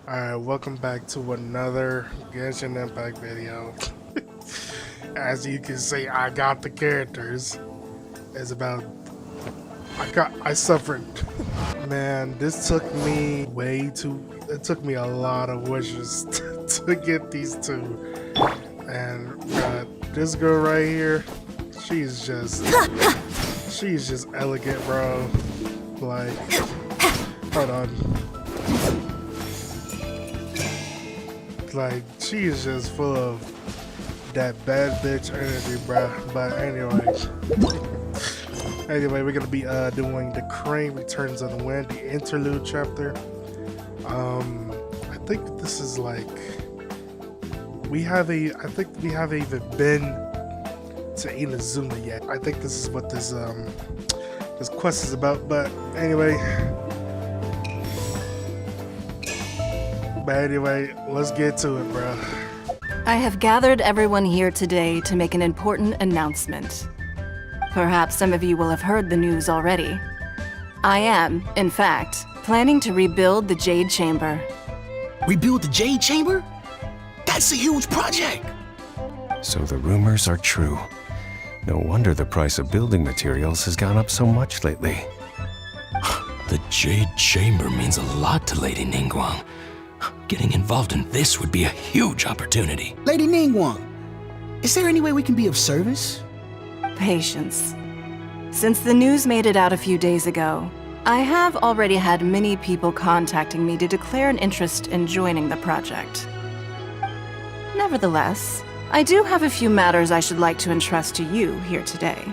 Alright, welcome back to another Genshin Impact video. As you can see, I got the characters. It's about... I suffered. Man, this took me it took me a lot of wishes to get these two. And this girl right here, she's just elegant, bro. Like, hold on. Like, she is just full of that bad bitch energy, bruh. But anyway, we're gonna be doing the Crane Returns on the Wind, the interlude chapter. I think this is like I think we haven't even been to Inazuma yet. I think this is what this quest is about. But anyway. But anyway, let's get to it, bro. I have gathered everyone here today to make an important announcement. Perhaps some of you will have heard the news already. I am, in fact, planning to rebuild the Jade Chamber. Rebuild the Jade Chamber? That's a huge project! So the rumors are true. No wonder the price of building materials has gone up so much lately. The Jade Chamber means a lot to Lady Ningguang. Getting involved in this would be a huge opportunity. Lady Ningguang, is there any way we can be of service? Patience. Since the news made it out a few days ago, I have already had many people contacting me to declare an interest in joining the project. Nevertheless, I do have a few matters I should like to entrust to you here today.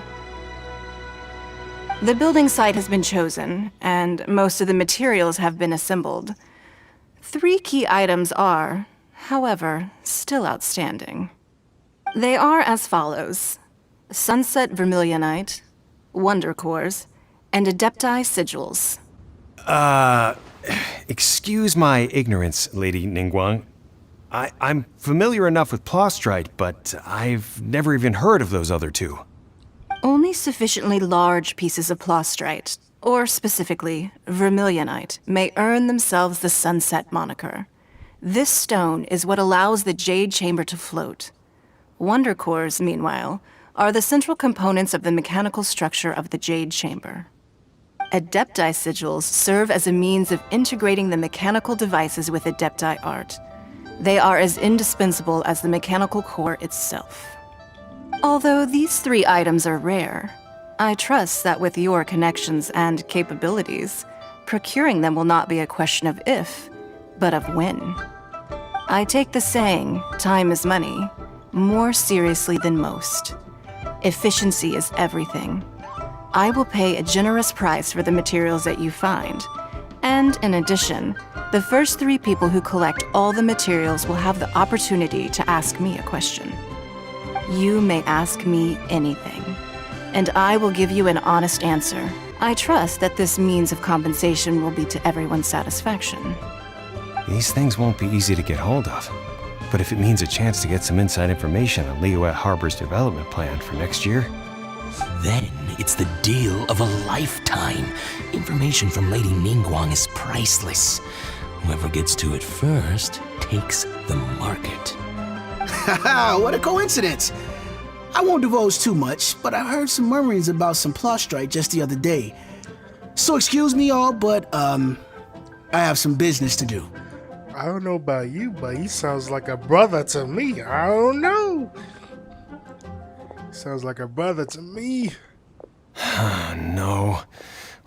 The building site has been chosen, and most of the materials have been assembled. 3 key items are, however, still outstanding. They are as follows: Sunset Vermilionite, Wonder Cores, and Adepti Sigils. Excuse my ignorance, Lady Ningguang. I'm familiar enough with Plostrite, but I've never even heard of those other two. Only sufficiently large pieces of Plostrite, or specifically, Vermilionite, may earn themselves the Sunset moniker. This stone is what allows the Jade Chamber to float. Wonder Cores, meanwhile, are the central components of the mechanical structure of the Jade Chamber. Adepti Sigils serve as a means of integrating the mechanical devices with Adepti art. They are as indispensable as the mechanical core itself. Although these 3 items are rare, I trust that with your connections and capabilities, procuring them will not be a question of if, but of when. I take the saying, time is money, more seriously than most. Efficiency is everything. I will pay a generous price for the materials that you find, and in addition, the first 3 people who collect all the materials will have the opportunity to ask me a question. You may ask me anything, and I will give you an honest answer. I trust that this means of compensation will be to everyone's satisfaction. These things won't be easy to get hold of, but if it means a chance to get some inside information on Liyuet Harbor's development plan for next year... Then it's the deal of a lifetime. Information from Lady Ningguang is priceless. Whoever gets to it first takes the market. Haha, what a coincidence! I won't divulge too much, but I heard some murmurings about some Plostrite just the other day. So excuse me all, but I have some business to do. I don't know about you, but he sounds like a brother to me. I don't know. Sounds like a brother to me. No.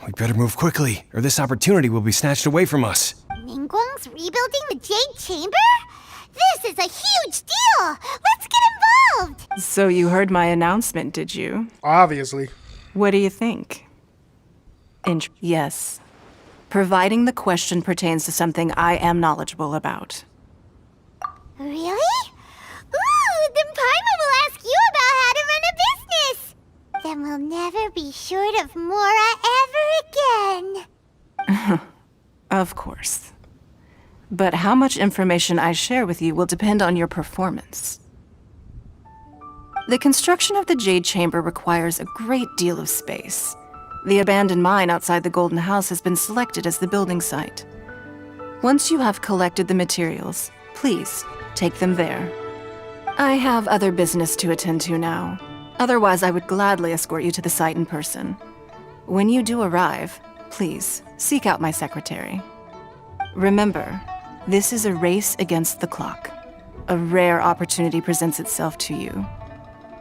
We better move quickly, or this opportunity will be snatched away from us. Ningguang's rebuilding the Jade Chamber? This is a huge deal! Let's get involved! So you heard my announcement, did you? Obviously. What do you think? Yes. Providing the question pertains to something I am knowledgeable about. Really? Ooh, then Paimon will ask you about how to run a business! Then we'll never be short of Mora ever again. Of course. But how much information I share with you will depend on your performance. The construction of the Jade Chamber requires a great deal of space. The abandoned mine outside the Golden House has been selected as the building site. Once you have collected the materials, please take them there. I have other business to attend to now. Otherwise, I would gladly escort you to the site in person. When you do arrive, please seek out my secretary. Remember, this is a race against the clock. A rare opportunity presents itself to you.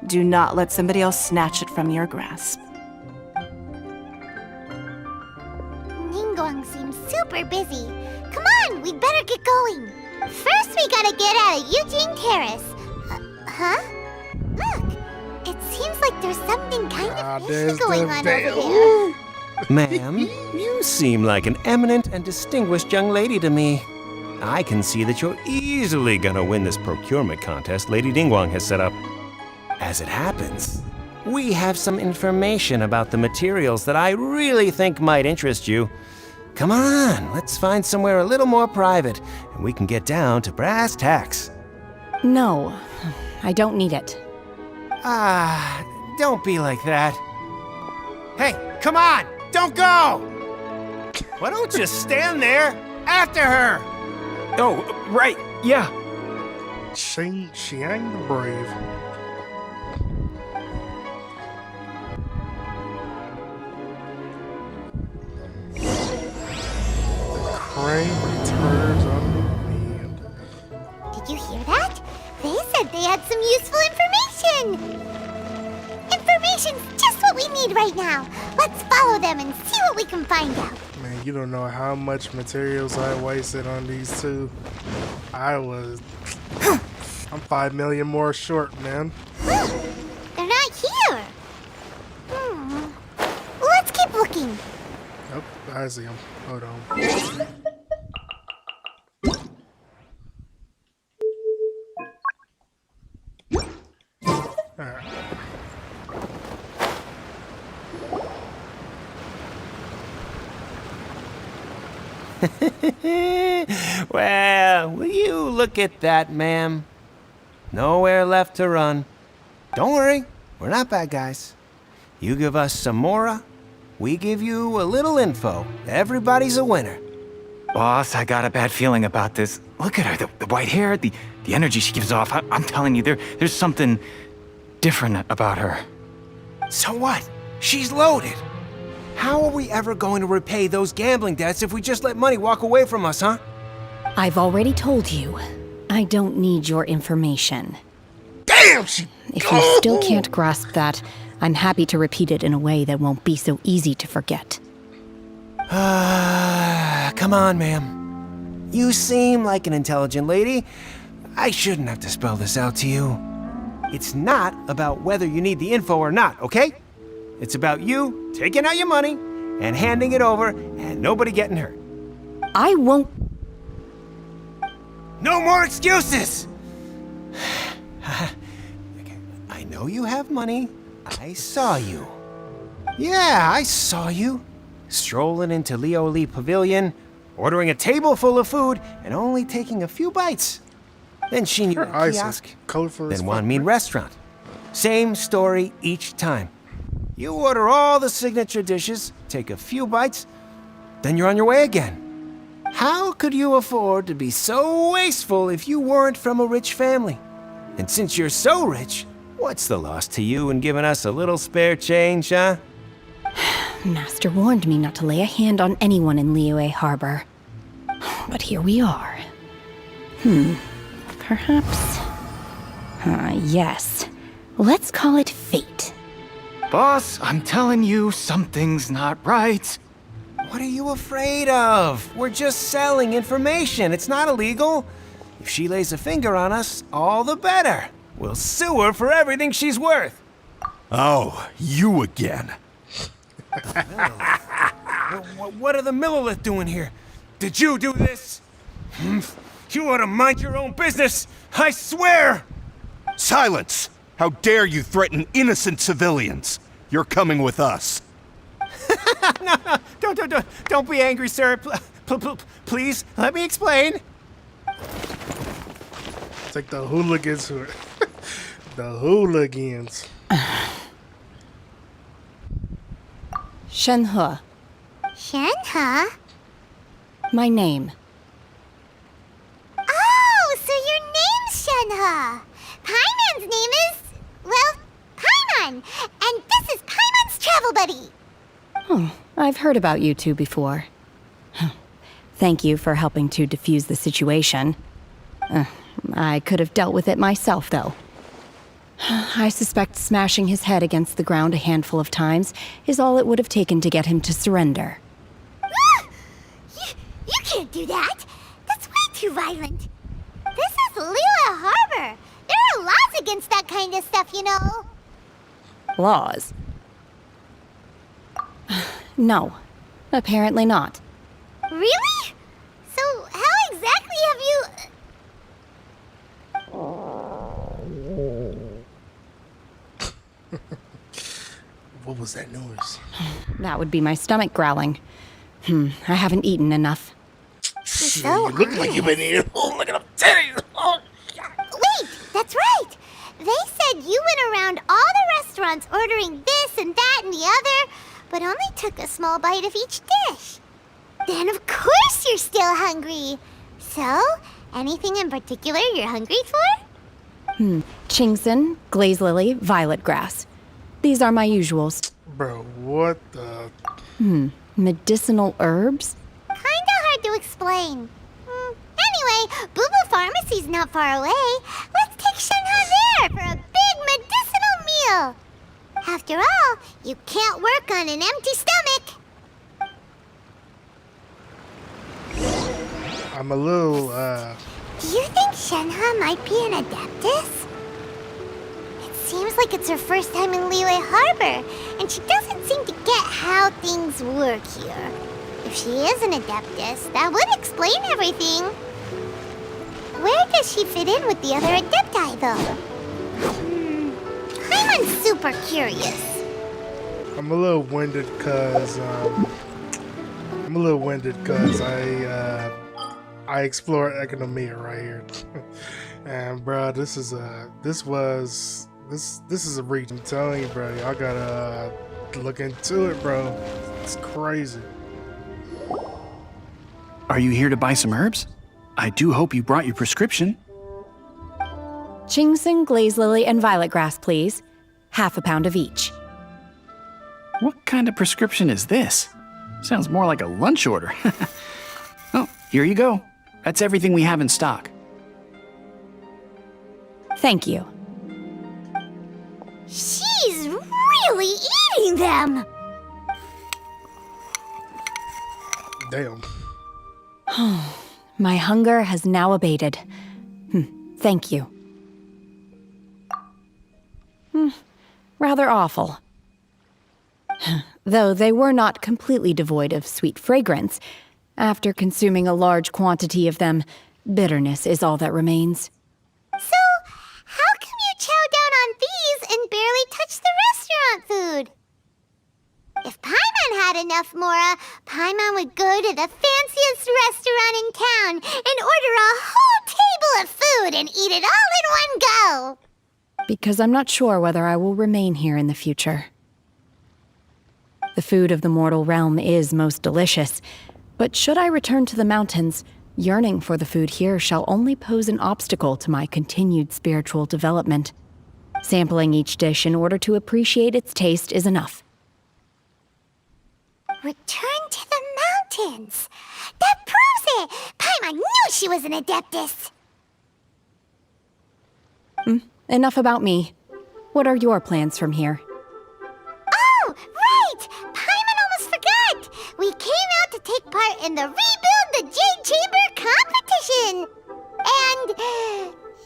Do not let somebody else snatch it from your grasp. Ningguang seems super busy. Come on, we'd better get going. First, we gotta get out of Yunjin Terrace. Huh? Look, it seems like there's something kind of fishy there's going the on veil. over there. Ma'am, you seem like an eminent and distinguished young lady to me. I can see that you're easily gonna win this procurement contest Lady Ningguang has set up. As it happens, we have some information about the materials that I really think might interest you. Come on, let's find somewhere a little more private, and we can get down to brass tacks. No, I don't need it. Ah, don't be like that. Hey, come on, don't go! Why don't you stand there after her? Oh, right, yeah. Xiang the Brave. Crane returns unmanned. Did you hear that? They said they had some useful information. Information's just what we need right now. Let's follow them and see what we can find out. Man, you don't know how much materials I wasted on these two. I'm 5 million more short, man. They're not here. Let's keep looking. Oh, I see them. Hold on. Alright. Well, will you look at that, ma'am? Nowhere left to run. Don't worry, we're not bad guys. You give us some mora, we give you a little info. Everybody's a winner. Boss, I got a bad feeling about this. Look at her, the white hair, the energy she gives off. I'm telling you, there's something different about her. So what? She's loaded. How are we ever going to repay those gambling debts if we just let money walk away from us, huh? I've already told you, I don't need your information. Damn, she. If you still can't grasp that, I'm happy to repeat it in a way that won't be so easy to forget. Come on, ma'am. You seem like an intelligent lady. I shouldn't have to spell this out to you. It's not about whether you need the info or not, okay? It's about you taking out your money and handing it over and nobody getting hurt. I won't. No more excuses! Okay, I know you have money. I saw you. Yeah, I saw you. Strolling into Leo Lee Pavilion, ordering a table full of food, and only taking a few bites. Then Shenhe Her eyes are kiosk. colorful as Then fuck, Wanmin man. restaurant. Same story each time. You order all the signature dishes, take a few bites, then you're on your way again. How could you afford to be so wasteful if you weren't from a rich family? And since you're so rich, what's the loss to you in giving us a little spare change, huh? Master warned me not to lay a hand on anyone in Liyue Harbor. But here we are. Perhaps... yes. Let's call it fate. Boss, I'm telling you, something's not right. What are you afraid of? We're just selling information. It's not illegal. If she lays a finger on us, all the better. We'll sue her for everything she's worth. Oh, you again. What are the Millilith doing here? Did you do this? You ought to mind your own business. I swear! Silence! How dare you threaten innocent civilians? You're coming with us. No, don't be angry, sir. Please, let me explain. It's like the hooligans who are the hooligans. Shenhe, Shenhe? my name. Shenhe. Paimon's name is, well, Paimon. And this is Paimon's travel buddy. Oh, I've heard about you two before. Thank you for helping to defuse the situation. I could have dealt with it myself, though. I suspect smashing his head against the ground a handful of times is all it would have taken to get him to surrender. You can't do that. That's way too violent. This is Liyue Harbor. There are laws against that kind of stuff, you know. Laws? No, apparently not. Really? So how exactly have you... What was that noise? That would be my stomach growling. I haven't eaten enough. So You look like you've been eating. Oh, look at them titties. Oh, Wait, that's right. They said you went around all the restaurants ordering this and that and the other, but only took a small bite of each dish. Then of course you're still hungry. So, anything in particular you're hungry for? Chingson, glaze lily, violet grass. These are my usuals. bro, what the? Medicinal herbs? Kinda hard to explain. Anyway, Boo Pharmacy's not far away. Let's take Shenhe there for a big medicinal meal. After all, you can't work on an empty stomach. I'm a little, Do you think Shenhe might be an Adeptus? It seems like it's her first time in Liyue Harbor, and she doesn't seem to get how things work here. If she is an Adeptus, that would explain everything. Where does she fit in with the other Adepti, though? I'm super curious. I'm a little winded cause I explored economia right here, and bro, this is a reach. I'm telling you, bro, y'all gotta look into it, bro. It's crazy. Are you here to buy some herbs? I do hope you brought your prescription. Chingson, glaze lily, and violet grass, please. Half a pound of each. What kind of prescription is this? Sounds more like a lunch order. Oh, here you go. That's everything we have in stock. Thank you. She's really eating them. Damn. My hunger has now abated. Thank you. Rather awful. Though they were not completely devoid of sweet fragrance, after consuming a large quantity of them, bitterness is all that remains. So, how come you chow down on these and barely touch the restaurant food? If Paimon had enough Mora, Paimon would go to the fanciest restaurant in town and order a whole table of food and eat it all in one go. Because I'm not sure whether I will remain here in the future. The food of the mortal realm is most delicious, but should I return to the mountains, yearning for the food here shall only pose an obstacle to my continued spiritual development. Sampling each dish in order to appreciate its taste is enough. Return to the mountains. That proves it. Paimon knew she was an Adeptus. Enough about me. What are your plans from here? Oh, right! Paimon almost forgot! We came out to take part in the Rebuild the Jade Chamber competition!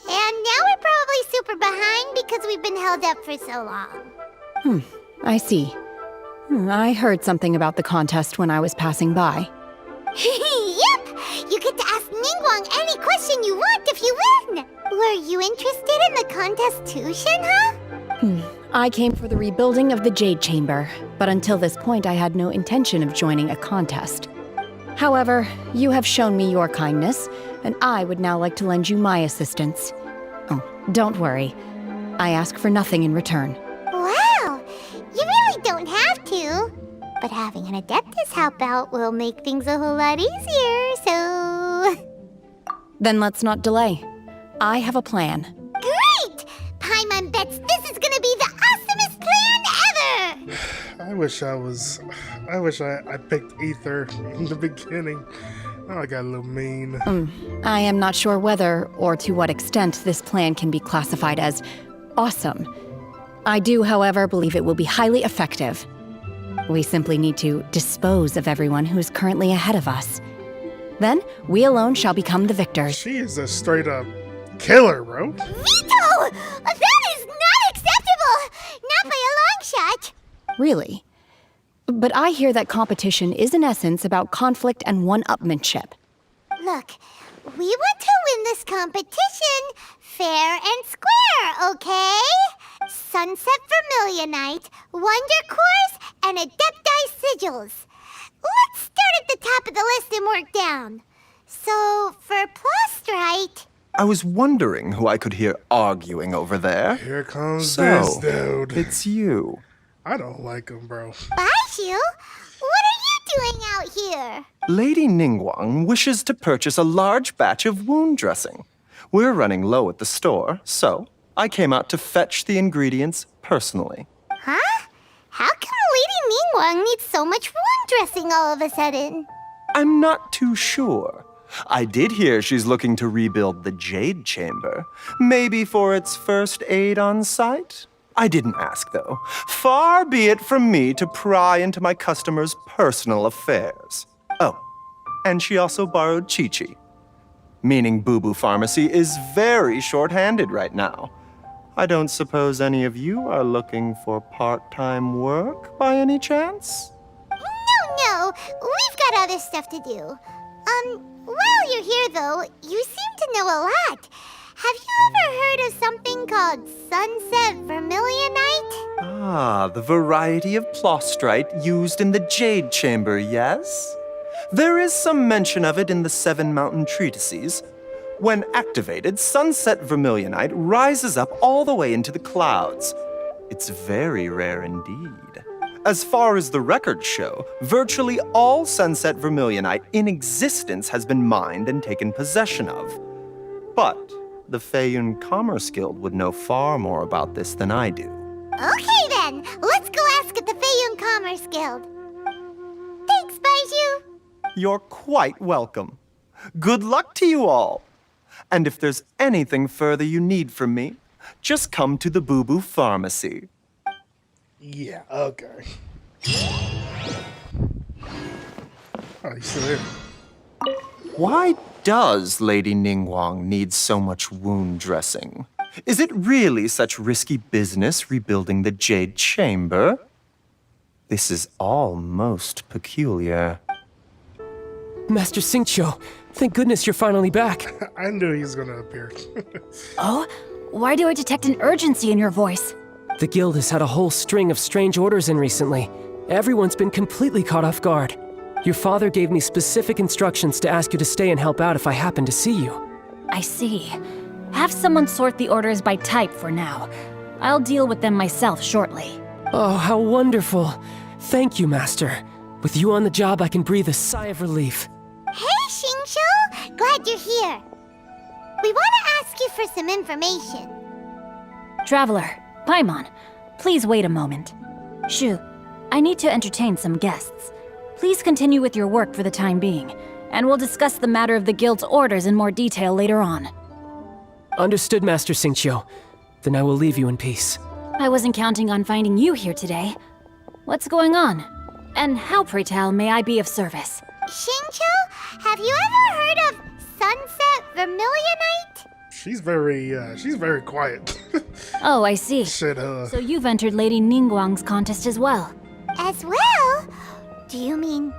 And now we're probably super behind because we've been held up for so long. I see. I heard something about the contest when I was passing by. Yep! You get to ask Ningguang any question you want if you win! Were you interested in the contest too, Shenhe? I came for the rebuilding of the Jade Chamber, but until this point I had no intention of joining a contest. However, you have shown me your kindness, and I would now like to lend you my assistance. Oh, don't worry. I ask for nothing in return. Wow! You really don't have to. But having an Adeptus help out will make things a whole lot easier, so... Then let's not delay. I have a plan. Great! Paimon bets this is gonna be the awesomest plan ever! I wish I picked Ether in the beginning. Now I got a little mean. I am not sure whether or to what extent this plan can be classified as awesome. I do, however, believe it will be highly effective. We simply need to dispose of everyone who is currently ahead of us. Then, we alone shall become the victors. She is a straight up killer, bro. Veto! That is not acceptable! Not by a long shot! Really? But I hear that competition is in essence about conflict and one-upmanship. Look, we want to win this competition fair and square, okay? Sunset Vermilionite, Wonder Cores, and Adepti Sigils. Let's start at the top of the list and work down. So, for Plostrite... I was wondering who I could hear arguing over there. Here comes So, this dude. it's you. I don't like him, bro. Baishu, what are you doing out here? Lady Ningguang wishes to purchase a large batch of wound dressing. We're running low at the store, so I came out to fetch the ingredients personally. Huh? How come Lady Ningguang needs so much wound dressing all of a sudden? I'm not too sure. I did hear she's looking to rebuild the Jade Chamber, maybe for its first aid on site. I didn't ask, though. Far be it from me to pry into my customers' personal affairs. Oh, and she also borrowed Chi-Chi, meaning Boo Boo Pharmacy is very short-handed right now. I don't suppose any of you are looking for part-time work by any chance? No, we've got other stuff to do. While you're here, though, you seem to know a lot. Have you ever heard of something called Sunset Vermilionite? Ah, the variety of plostrite used in the Jade Chamber, yes? There is some mention of it in the Seven Mountain Treatises. When activated, Sunset Vermilionite rises up all the way into the clouds. It's very rare indeed. As far as the records show, virtually all Sunset Vermilionite in existence has been mined and taken possession of. But the Feiyun Commerce Guild would know far more about this than I do. Okay then, let's go ask at the Feiyun Commerce Guild. Thanks, Baiju. You're quite welcome. Good luck to you all. And if there's anything further you need from me, just come to the Boo Boo Pharmacy. Yeah, okay. Oh, you still there? Why does Lady Ningguang need so much wound dressing? Is it really such risky business rebuilding the Jade Chamber? This is all most peculiar. Master Xingqiu, thank goodness you're finally back. I knew he was gonna appear. Oh? Why do I detect an urgency in your voice? The guild has had a whole string of strange orders in recently. Everyone's been completely caught off guard. Your father gave me specific instructions to ask you to stay and help out if I happen to see you. I see. Have someone sort the orders by type for now. I'll deal with them myself shortly. Oh, how wonderful. Thank you, Master. With you on the job, I can breathe a sigh of relief. Hey, Xingqiu! Glad you're here. We want to ask you for some information. Traveler, Paimon, please wait a moment. Shu, I need to entertain some guests. Please continue with your work for the time being, and we'll discuss the matter of the guild's orders in more detail later on. Understood, Master Xingqiu. Then I will leave you in peace. I wasn't counting on finding you here today. What's going on? And how, pray tell, may I be of service? Xingqiu, have you ever heard of Sunset Vermilionite? She's very quiet. Oh, I see. Shit, So you've entered Lady Ningguang's contest as well. As well? Do you mean...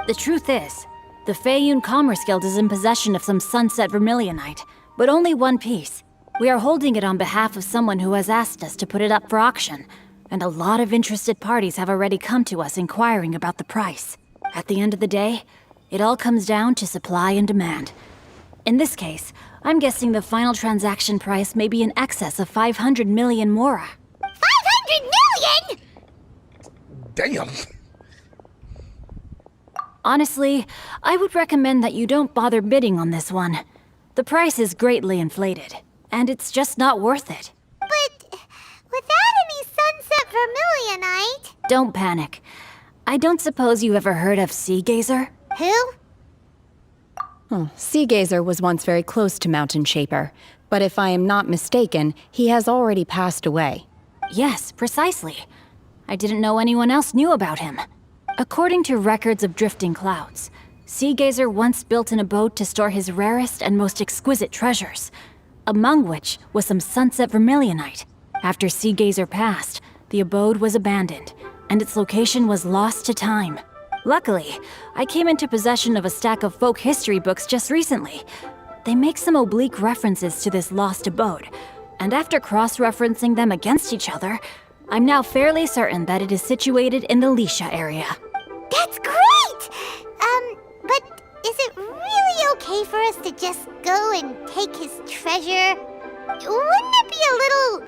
The truth is, the Feiyun Commerce Guild is in possession of some Sunset Vermilionite, but only one piece. We are holding it on behalf of someone who has asked us to put it up for auction, and a lot of interested parties have already come to us inquiring about the price. At the end of the day, it all comes down to supply and demand. In this case, I'm guessing the final transaction price may be in excess of 500 million mora. 500 million?! Damn. Honestly, I would recommend that you don't bother bidding on this one. The price is greatly inflated, and it's just not worth it. But without any Sunset Vermilionite... Don't panic. I don't suppose you ever heard of Seagazer? Who? Oh, Seagazer was once very close to Mountain Shaper, but if I am not mistaken, he has already passed away. Yes, precisely. I didn't know anyone else knew about him. According to records of drifting clouds, Seagazer once built an abode to store his rarest and most exquisite treasures, among which was some Sunset Vermilionite. After Seagazer passed, the abode was abandoned, and its location was lost to time. Luckily, I came into possession of a stack of folk history books just recently. They make some oblique references to this lost abode, and after cross-referencing them against each other, I'm now fairly certain that it is situated in the Lisha area. That's great! But is it really okay for us to just go and take his treasure? Wouldn't it be a little,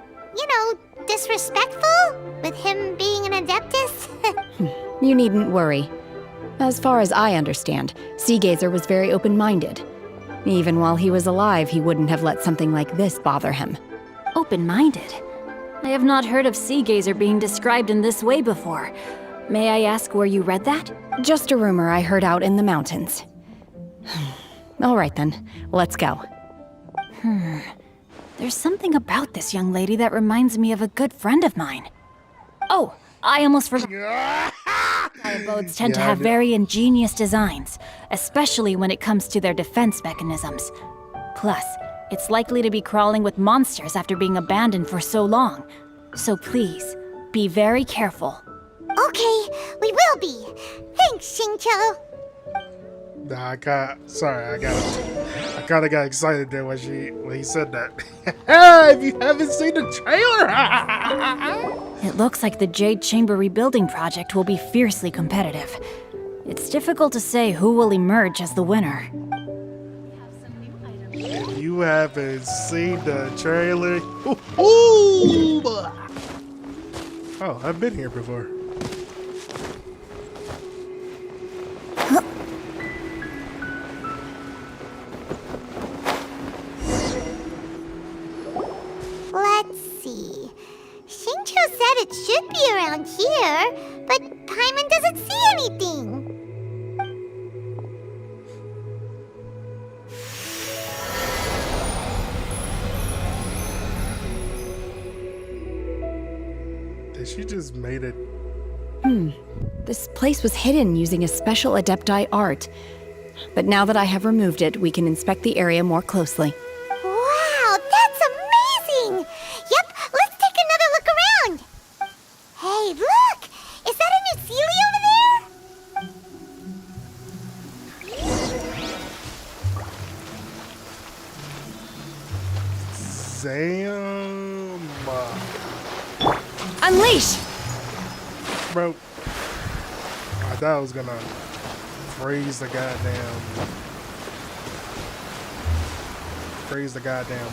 disrespectful? With him being an Adeptus? You needn't worry. As far as I understand, Seagazer was very open-minded. Even while he was alive, he wouldn't have let something like this bother him. Open-minded? I have not heard of Seagazer being described in this way before. May I ask where you read that? Just a rumor I heard out in the mountains. All right then, let's go. There's something about this young lady that reminds me of a good friend of mine. Oh, I almost forgot. Abodes tend to have very ingenious designs, especially when it comes to their defense mechanisms. Plus, it's likely to be crawling with monsters after being abandoned for so long. So please, be very careful. Okay, we will be. Thanks, Xingqiu. Nah, I kind of got excited there when he said that. If you haven't seen the trailer! It looks like the Jade Chamber rebuilding project will be fiercely competitive. It's difficult to say who will emerge as the winner. If you haven't seen the trailer... Oh, I've been here before. Let's see. Xingqiu said it should be around here, but Paimon doesn't see anything. Did she just made it? This place was hidden using a special Adepti art. But now that I have removed it, we can inspect the area more closely. Wow, that's amazing! Yep, let's take another look around. Hey, look! Is that a new Sealy over there? Zam. Unleash! Bro, I thought I was gonna freeze the goddamn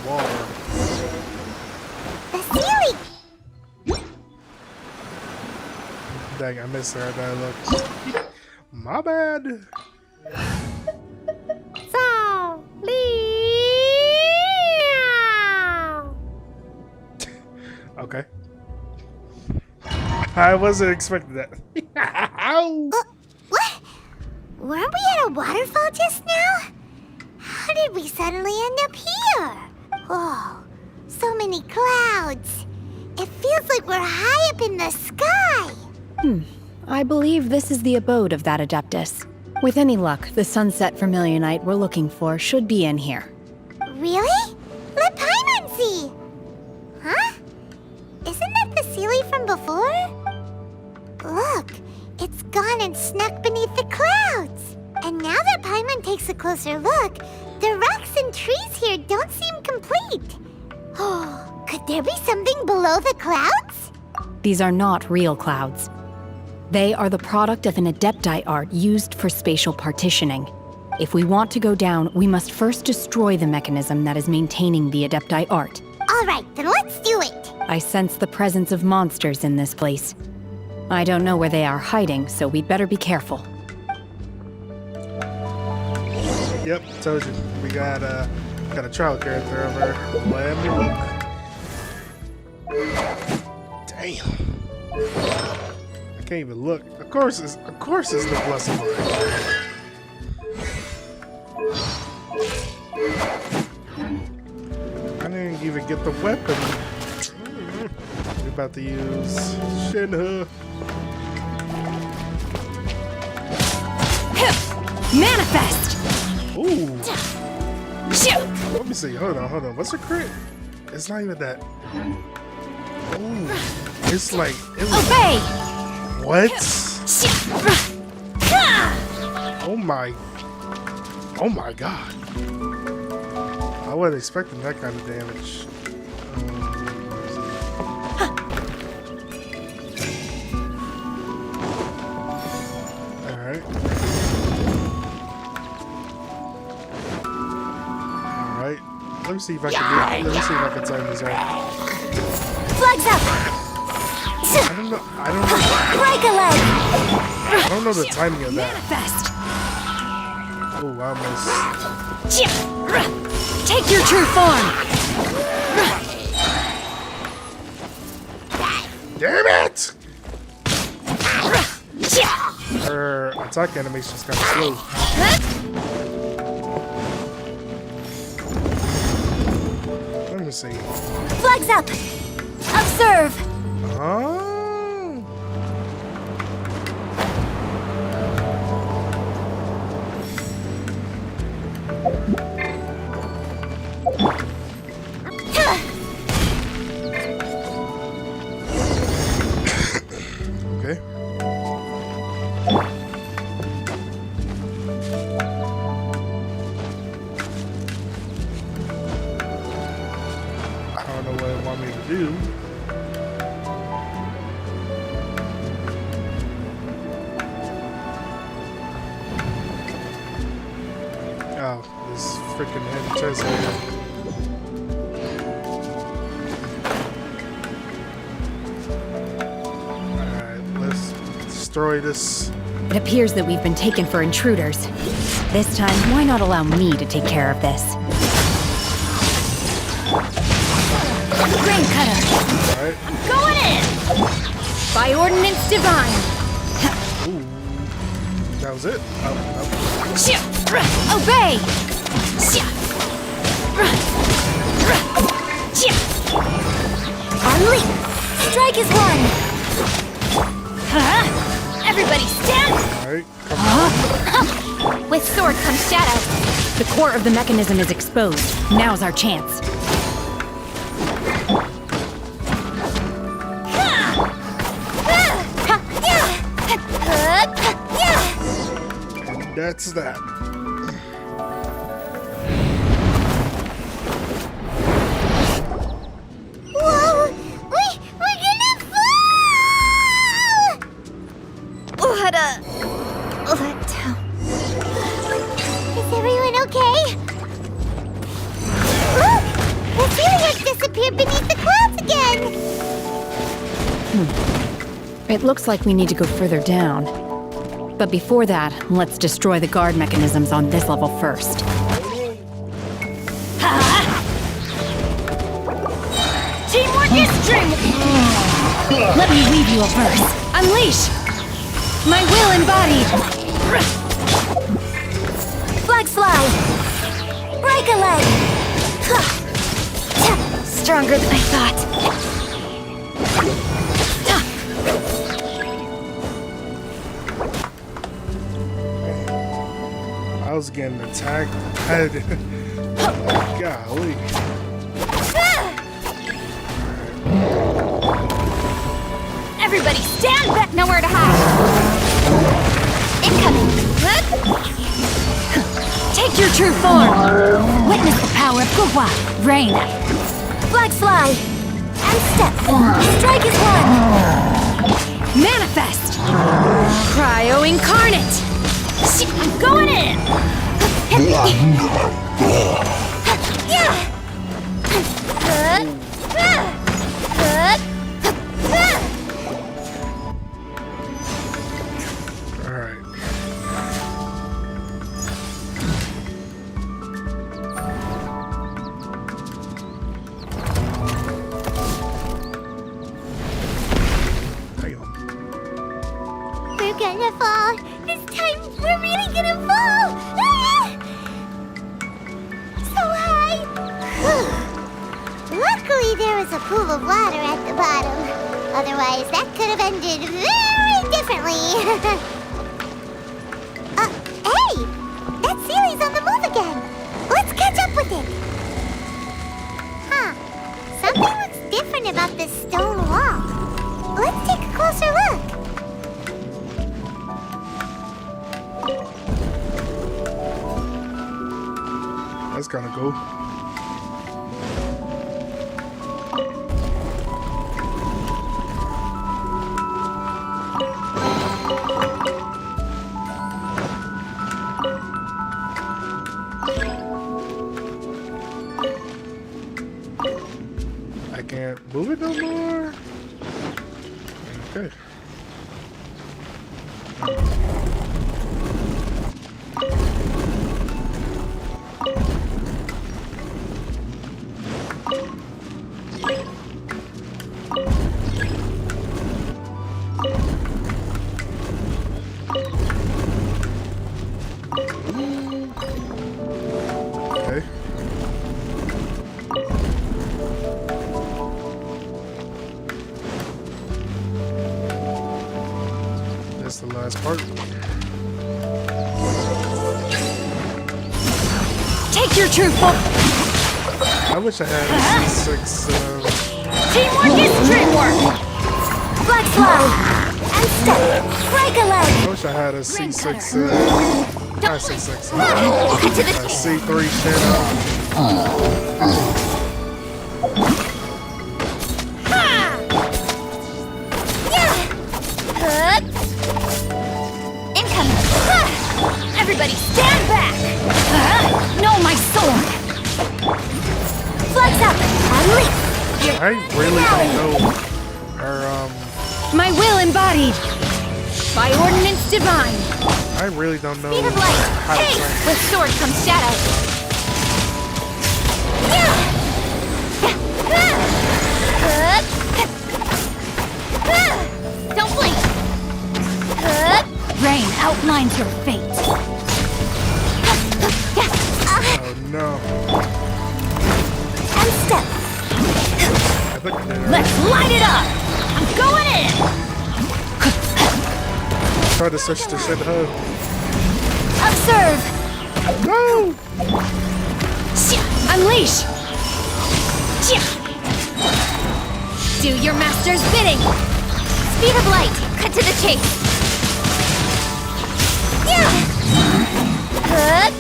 water. The Sealy! Dang, I missed her at that look. My bad. So, Okay. I wasn't expecting that. what? Weren't we at a waterfall just now? How did we suddenly end up here? Oh, so many clouds. It feels like we're high up in the sky. I believe this is the abode of that Adeptus. With any luck, the Sunset Vermilionite we're looking for should be in here. Really? Let Paimon see. Huh? Isn't that the Sealy from before? Look, it's gone and snuck beneath the clouds. And now that Paimon takes a closer look, the rocks and trees here don't seem complete. Oh, could there be something below the clouds? These are not real clouds. They are the product of an Adepti art used for spatial partitioning. If we want to go down, we must first destroy the mechanism that is maintaining the Adepti art. All right, then let's do it. I sense the presence of monsters in this place. I don't know where they are hiding, so we'd better be careful. Yep, told you. We got Got a trial character over. Let me look. Damn. I can't even look. Of course it's the blessed one. I didn't even get the weapon. We're about to use Shenhe. Manifest! Ooh. Let me see. Hold on. What's her crit? It's not even that. Ooh. It's like. Obey! What? Oh my. Oh my god. I wasn't expecting that kind of damage. Alright. Alright. Let me see if I can time this right. Flags up! I don't know. Break a leg! I don't know the timing of that. Manifest! Oh, I almost. Take your true form! Damn it! Her attack animation is kind of slow. Let me see. Flags up! Observe! Oh. Okay. I don't know what they want me to do. Oh, this freaking head chest here. Alright, let's destroy this. It appears that we've been taken for intruders. This time, why not allow me to take care of this? Grain cutter! Alright. Going in! By ordinance divine! Ooh. That was it? Oh, Obey! Unleash! Strike is one! Everybody stand! Alright, With sword comes shadow. The core of the mechanism is exposed. Now's our chance. and that's that. Whoa! We're gonna fall! Let down. Is everyone okay? Look! The ceiling has disappeared beneath the clouds again! It looks like we need to go further down. But before that, let's destroy the guard mechanisms on this level first. Teamwork is strength! Let me weave you a verse. Unleash! My will embodied! Flag slide! Break a leg! Stronger than I thought. I was getting attacked. Golly. Everybody stand back! Nowhere to hide! Incoming! Take your true form! Witness the power of Gugwa! Rain! Flag slide! And step! Strike is one! Manifest! Cryo incarnate! I'm going in! Alright. gonna fall. This time, we're really gonna fall. Ah! So high. Luckily, there was a pool of water at the bottom. Otherwise, that could have ended very differently. Hey! That Sealy's on the move again. Let's catch up with it. Huh. Something looks different about this stone wall. Let's take a closer look. That's kind of cool. I can't move it no more. Okay. Okay. That's the last part. Take your true form. I wish I had a C6. Teamwork is dreamwork. Flex love and step. Break a leg. I wish I had a C6. Not C6. Cut to the C3 Shenhe. Incoming. Everybody stand back. No, my sword. Flex up. Leap. I really don't know her, My will embodied. By ordinance divine. I really don't know Speed of light. how to Hey! play. With sword comes shadow. Don't blink. Rain outlines your fate. Oh no. And step. I think I did it. Let's light it up. I'm going in. Try to switch to Shenhe. Observe. No! Unleash. Do your master's bidding. Speed of light. Cut to the chase. Good.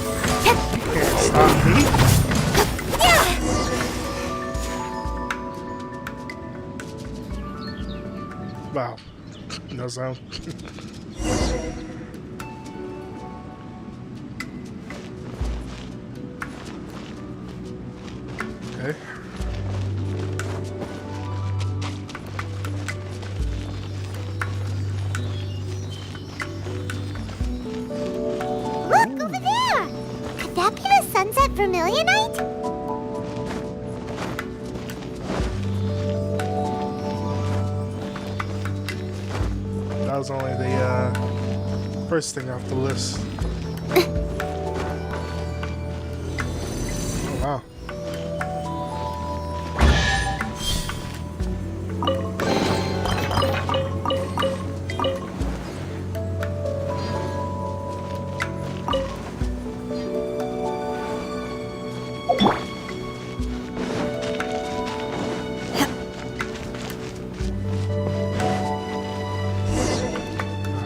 Can't stop me. Wow. No sound. Okay. Look, over there! Could that be the Sunset Vermilionite? That was only the first thing off the list. Oh wow.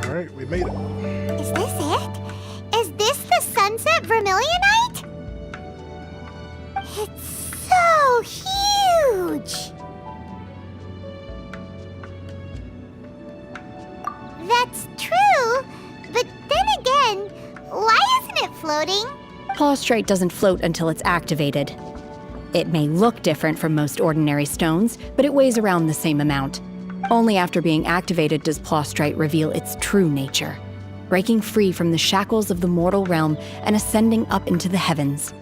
Alright, we made it. Is this it? Is this the Sunset Vermilionite? It's so huge! That's true, but then again, why isn't it floating? Plaustrite doesn't float until it's activated. It may look different from most ordinary stones, but it weighs around the same amount. Only after being activated does Plaustrite reveal its true nature, breaking free from the shackles of the mortal realm and ascending up into the heavens.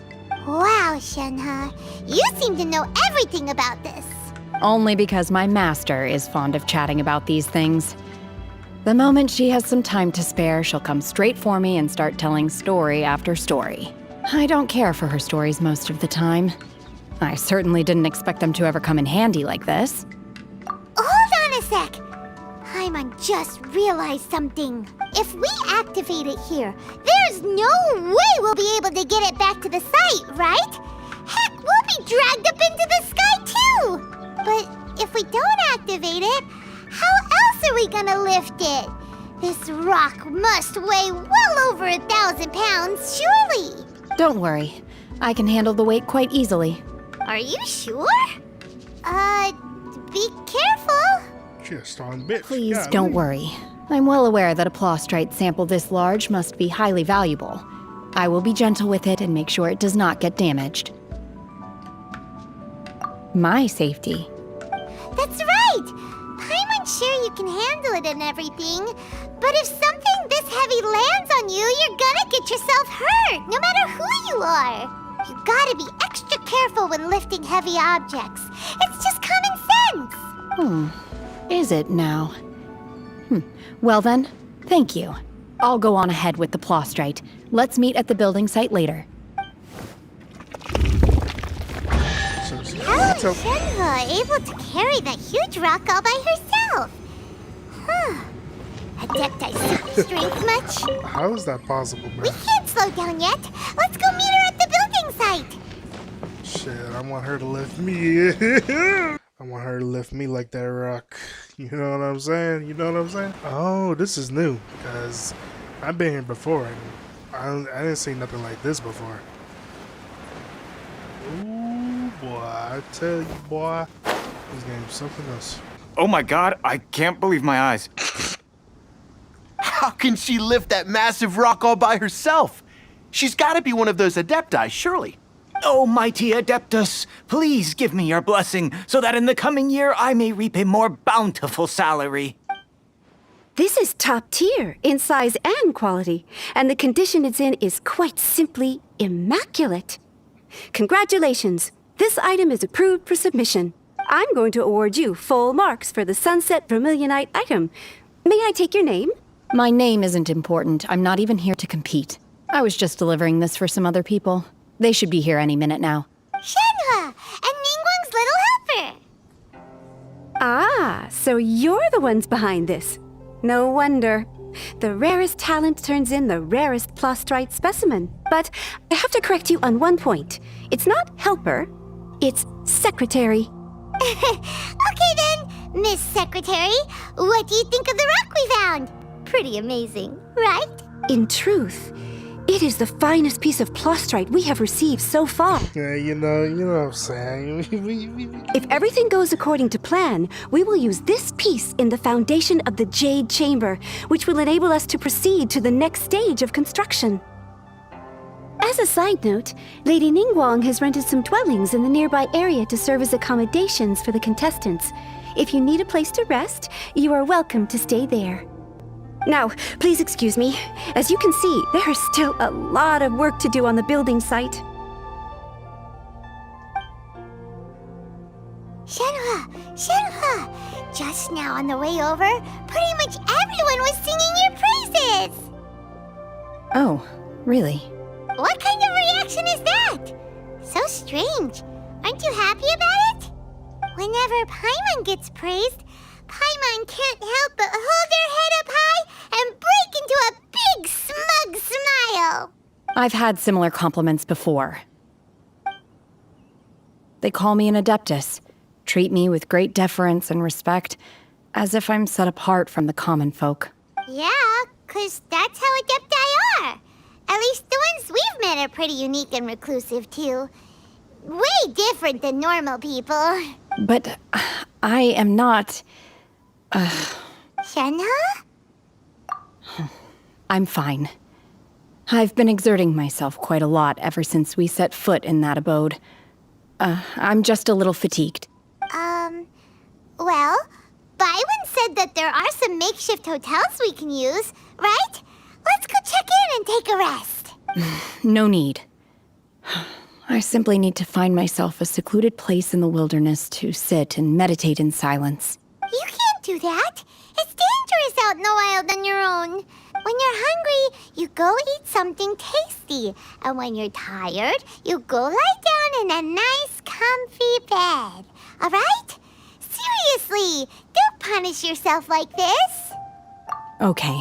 Wow, Shenhe, you seem to know everything about this. Only because my master is fond of chatting about these things. The moment she has some time to spare, she'll come straight for me and start telling story after story. I don't care for her stories most of the time. I certainly didn't expect them to ever come in handy like this. Hold on a sec! Paimon just realized something. If we activate it here, there's no way we'll be able to get it back to the site, right? Heck, we'll be dragged up into the sky too! But if we don't activate it, how else are we gonna lift it? This rock must weigh well over 1,000 pounds, surely! Don't worry. I can handle the weight quite easily. Are you sure? Be careful. Just on bits. Please golly. don't worry. I'm well aware that a plostrite sample this large must be highly valuable. I will be gentle with it and make sure it does not get damaged. My safety. That's right! Paimon's sure you can handle it and everything, but if something this heavy lands on you, you're gonna get yourself hurt, no matter who you are. You gotta be extra careful when lifting heavy objects. It's just common sense. Is it now? Well then, thank you. I'll go on ahead with the plostrite. Let's meet at the building site later. How is Shenhe able to carry that huge rock all by herself? Adepti super strength much? How is that possible, bro? We can't slow down yet. Let's go meet her at the building site. Shit, I want her to lift me. I want her to lift me like that rock. You know what I'm saying? You know what I'm saying? Oh, this is new, because I've been here before, and I didn't see nothing like this before. Ooh, boy, I tell you, boy, this game's something else. Oh my god, I can't believe my eyes. How can she lift that massive rock all by herself? She's gotta be one of those Adepti, surely. Oh, mighty Adeptus, please give me your blessing so that in the coming year I may reap a more bountiful salary. This is top tier in size and quality, and the condition it's in is quite simply immaculate. Congratulations, this item is approved for submission. I'm going to award you full marks for the Sunset Vermilionite item. May I take your name? My name isn't important. I'm not even here to compete. I was just delivering this for some other people. They should be here any minute now. Shenhe, and Ningguang's little helper. Ah, so you're the ones behind this. No wonder. The rarest talent turns in the rarest plostrite specimen. But I have to correct you on one point. It's not helper, it's secretary. Okay then, Miss Secretary, what do you think of the rock we found? Pretty amazing, right? In truth, it is the finest piece of plostrite we have received so far. Yeah, you know what I'm saying. If everything goes according to plan, we will use this piece in the foundation of the Jade Chamber, which will enable us to proceed to the next stage of construction. As a side note, Lady Ningguang has rented some dwellings in the nearby area to serve as accommodations for the contestants. If you need a place to rest, you are welcome to stay there. Now, please excuse me. As you can see, there is still a lot of work to do on the building site. Shenhe! Just now on the way over, pretty much everyone was singing your praises! Oh, really? What kind of reaction is that? So strange. Aren't you happy about it? Whenever Paimon gets praised, Paimon can't help but hold her head up high and break into a big smug smile. I've had similar compliments before. They call me an Adeptus, treat me with great deference and respect, as if I'm set apart from the common folk. Yeah, 'cause that's how Adepti are. At least the ones we've met are pretty unique and reclusive, too. Way different than normal people. But I am not... Shenhe? I'm fine. I've been exerting myself quite a lot ever since we set foot in that abode. I'm just a little fatigued. Well, Bygones said that there are some makeshift hotels we can use, right? Let's go check in and take a rest. No need. I simply need to find myself a secluded place in the wilderness to sit and meditate in silence. You can't Don't do that. It's dangerous out in the wild on your own. When you're hungry, you go eat something tasty. And when you're tired, you go lie down in a nice, comfy bed. All right? Seriously, don't punish yourself like this. Okay.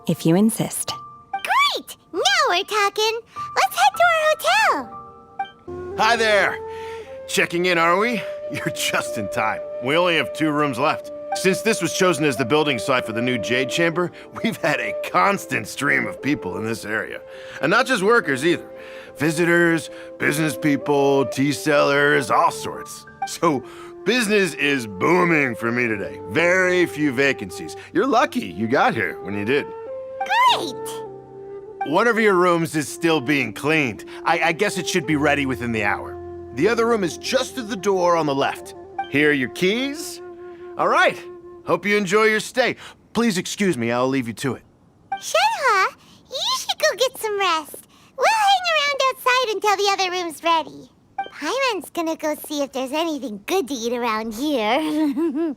If you insist. Great! Now we're talking. Let's head to our hotel. Hi there! Checking in, are we? You're just in time. We only have 2 rooms left. Since this was chosen as the building site for the new Jade Chamber, we've had a constant stream of people in this area. And not just workers either. Visitors, business people, tea sellers, all sorts. So, business is booming for me today. Very few vacancies. You're lucky you got here when you did. Great! One of your rooms is still being cleaned. I guess it should be ready within the hour. The other room is just through the door on the left. Here are your keys. All right. Hope you enjoy your stay. Please excuse me, I'll leave you to it. Shenhe, you should go get some rest. We'll hang around outside until the other room's ready. Paimon's gonna go see if there's anything good to eat around here. Paimon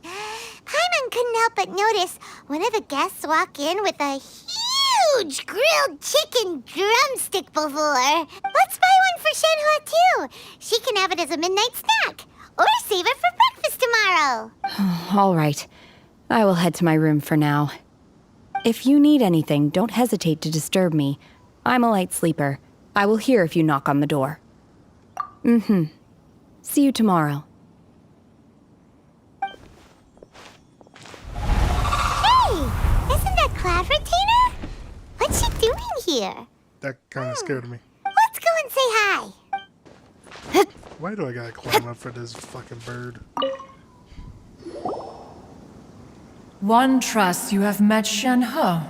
couldn't help but notice one of the guests walk in with a huge grilled chicken drumstick before. Let's buy one for Shenhe too. She can have it as a midnight snack. Or save it for breakfast tomorrow. All right. I will head to my room for now. If you need anything, don't hesitate to disturb me. I'm a light sleeper. I will hear if you knock on the door. See you tomorrow. Hey! Isn't that Cloud Retainer? What's she doing here? That kind of scared me. Let's go and say hi. Why do I gotta climb up for this fucking bird? One trusts you have met Shenhe.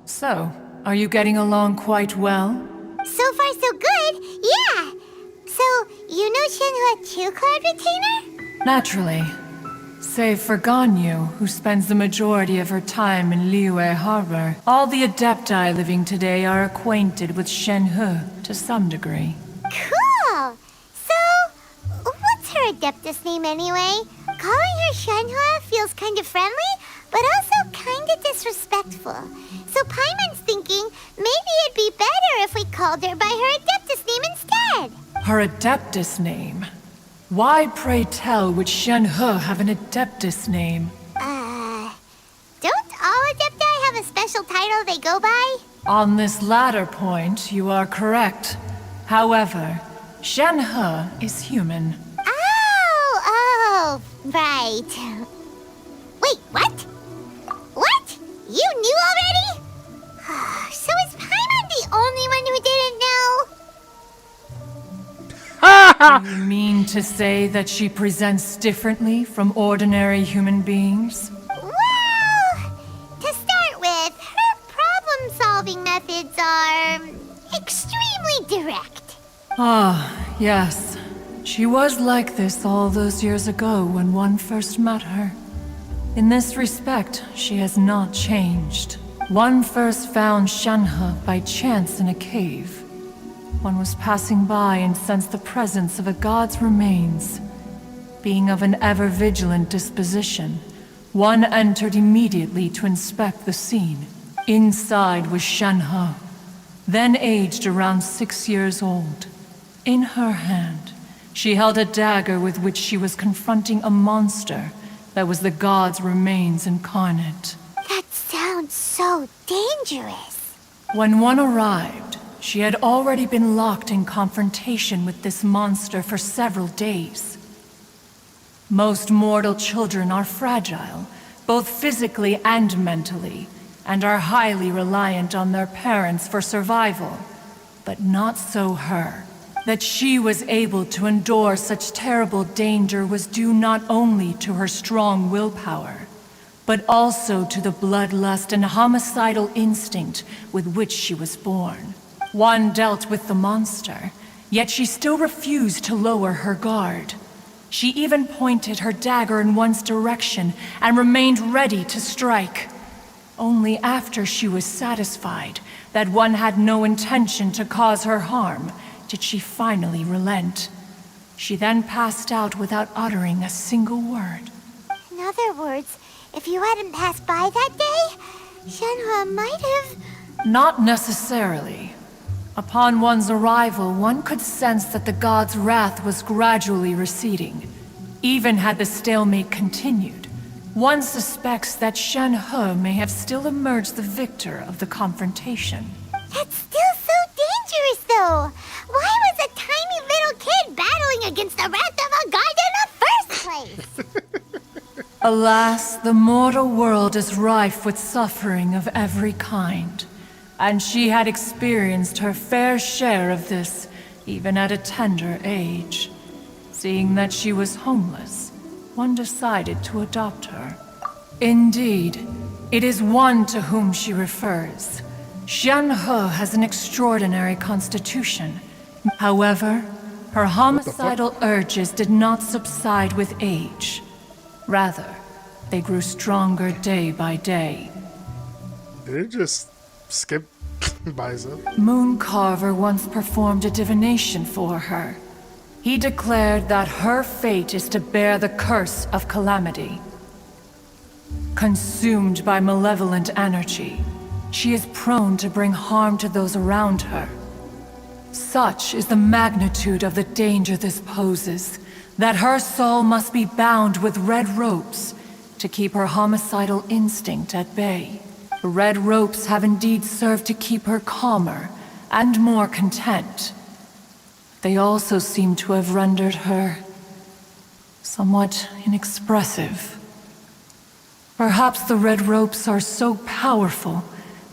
So, are you getting along quite well? So far, so good. Yeah. So, you know Shenhe too, Cloud Retainer? Naturally. Save for Ganyu, who spends the majority of her time in Liyue Harbor, all the Adepti living today are acquainted with Shenhe to some degree. Cool. So, what's her Adeptus name anyway? Calling her Shenhe feels kind of friendly, but also kind of disrespectful. So Paimon's thinking maybe it'd be better if we called her by her Adeptus name instead. Her Adeptus name? Why, pray tell, would Shenhe have an Adeptus name? Don't all Adepti have a special title they go by? On this latter point, you are correct. However, Shenhe is human. Oh, right. Wait, what? What? You knew already? So is Paimon the only one who didn't know? You mean to say that she presents differently from ordinary human beings? Well, to start with, her problem-solving methods are extremely direct. Ah, yes. She was like this all those years ago when one first met her. In this respect, she has not changed. One first found Shenhe by chance in a cave. One was passing by and sensed the presence of a god's remains. Being of an ever-vigilant disposition, one entered immediately to inspect the scene. Inside was Shenhe, then aged around 6 years old. In her hand, she held a dagger with which she was confronting a monster that was the god's remains incarnate. That sounds so dangerous. When one arrived, she had already been locked in confrontation with this monster for several days. Most mortal children are fragile, both physically and mentally, and are highly reliant on their parents for survival. But not so her. That she was able to endure such terrible danger was due not only to her strong willpower, but also to the bloodlust and homicidal instinct with which she was born. One dealt with the monster, yet she still refused to lower her guard. She even pointed her dagger in one's direction and remained ready to strike. Only after she was satisfied that one had no intention to cause her harm did she finally relent. She then passed out without uttering a single word. In other words, if you hadn't passed by that day, Shenhe might have... Not necessarily. Upon one's arrival, one could sense that the god's wrath was gradually receding. Even had the stalemate continued, one suspects that Shenhe may have still emerged the victor of the confrontation. That's still so dangerous, though. Why was a tiny little kid battling against the wrath of a god in the first place? Alas, the mortal world is rife with suffering of every kind. And she had experienced her fair share of this, even at a tender age. Seeing that she was homeless, one decided to adopt her. Indeed, it is one to whom she refers. Shenhe has an extraordinary constitution. However, her homicidal urges did not subside with age. Rather, they grew stronger day by day. Did it just skip by itself? Mooncarver once performed a divination for her. He declared that her fate is to bear the curse of calamity. Consumed by malevolent energy, she is prone to bring harm to those around her. Such is the magnitude of the danger this poses, that her soul must be bound with red ropes to keep her homicidal instinct at bay. The red ropes have indeed served to keep her calmer and more content. They also seem to have rendered her somewhat inexpressive. Perhaps the red ropes are so powerful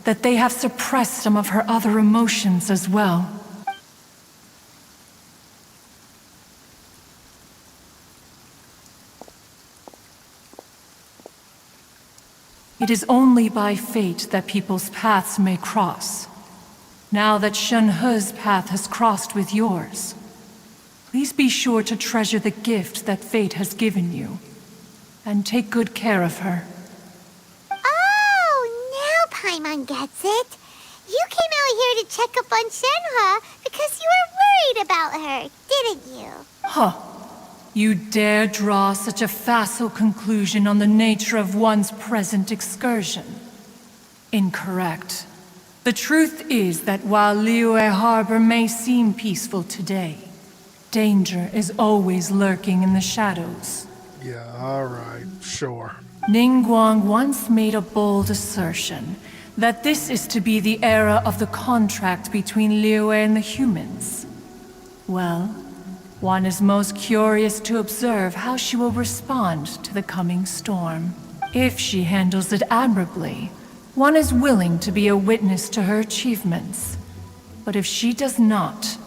that they have suppressed some of her other emotions as well. It is only by fate that people's paths may cross. Now that Shenhe's path has crossed with yours, please be sure to treasure the gift that fate has given you, and take good care of her. Oh, now Paimon gets it. You came out here to check up on Shenhe because you were worried about her, didn't you? Huh. You dare draw such a facile conclusion on the nature of one's present excursion? Incorrect. The truth is that while Liyue Harbor may seem peaceful today, danger is always lurking in the shadows. Yeah, alright, sure. Ningguang once made a bold assertion that this is to be the era of the contract between Liyue and the humans. Well, one is most curious to observe how she will respond to the coming storm. If she handles it admirably, one is willing to be a witness to her achievements. But if she does not,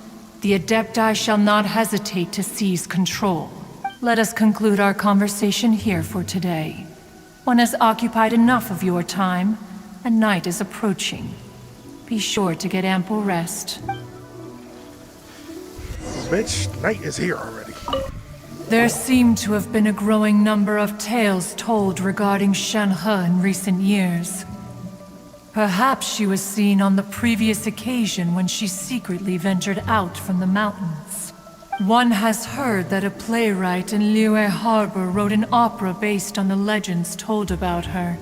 the Adepti shall not hesitate to seize control. Let us conclude our conversation here for today. One has occupied enough of your time, and night is approaching. Be sure to get ample rest. Bitch, night is here already. There seem to have been a growing number of tales told regarding Shenhe in recent years. Perhaps she was seen on the previous occasion when she secretly ventured out from the mountains. One has heard that a playwright in Liyue Harbor wrote an opera based on the legends told about her.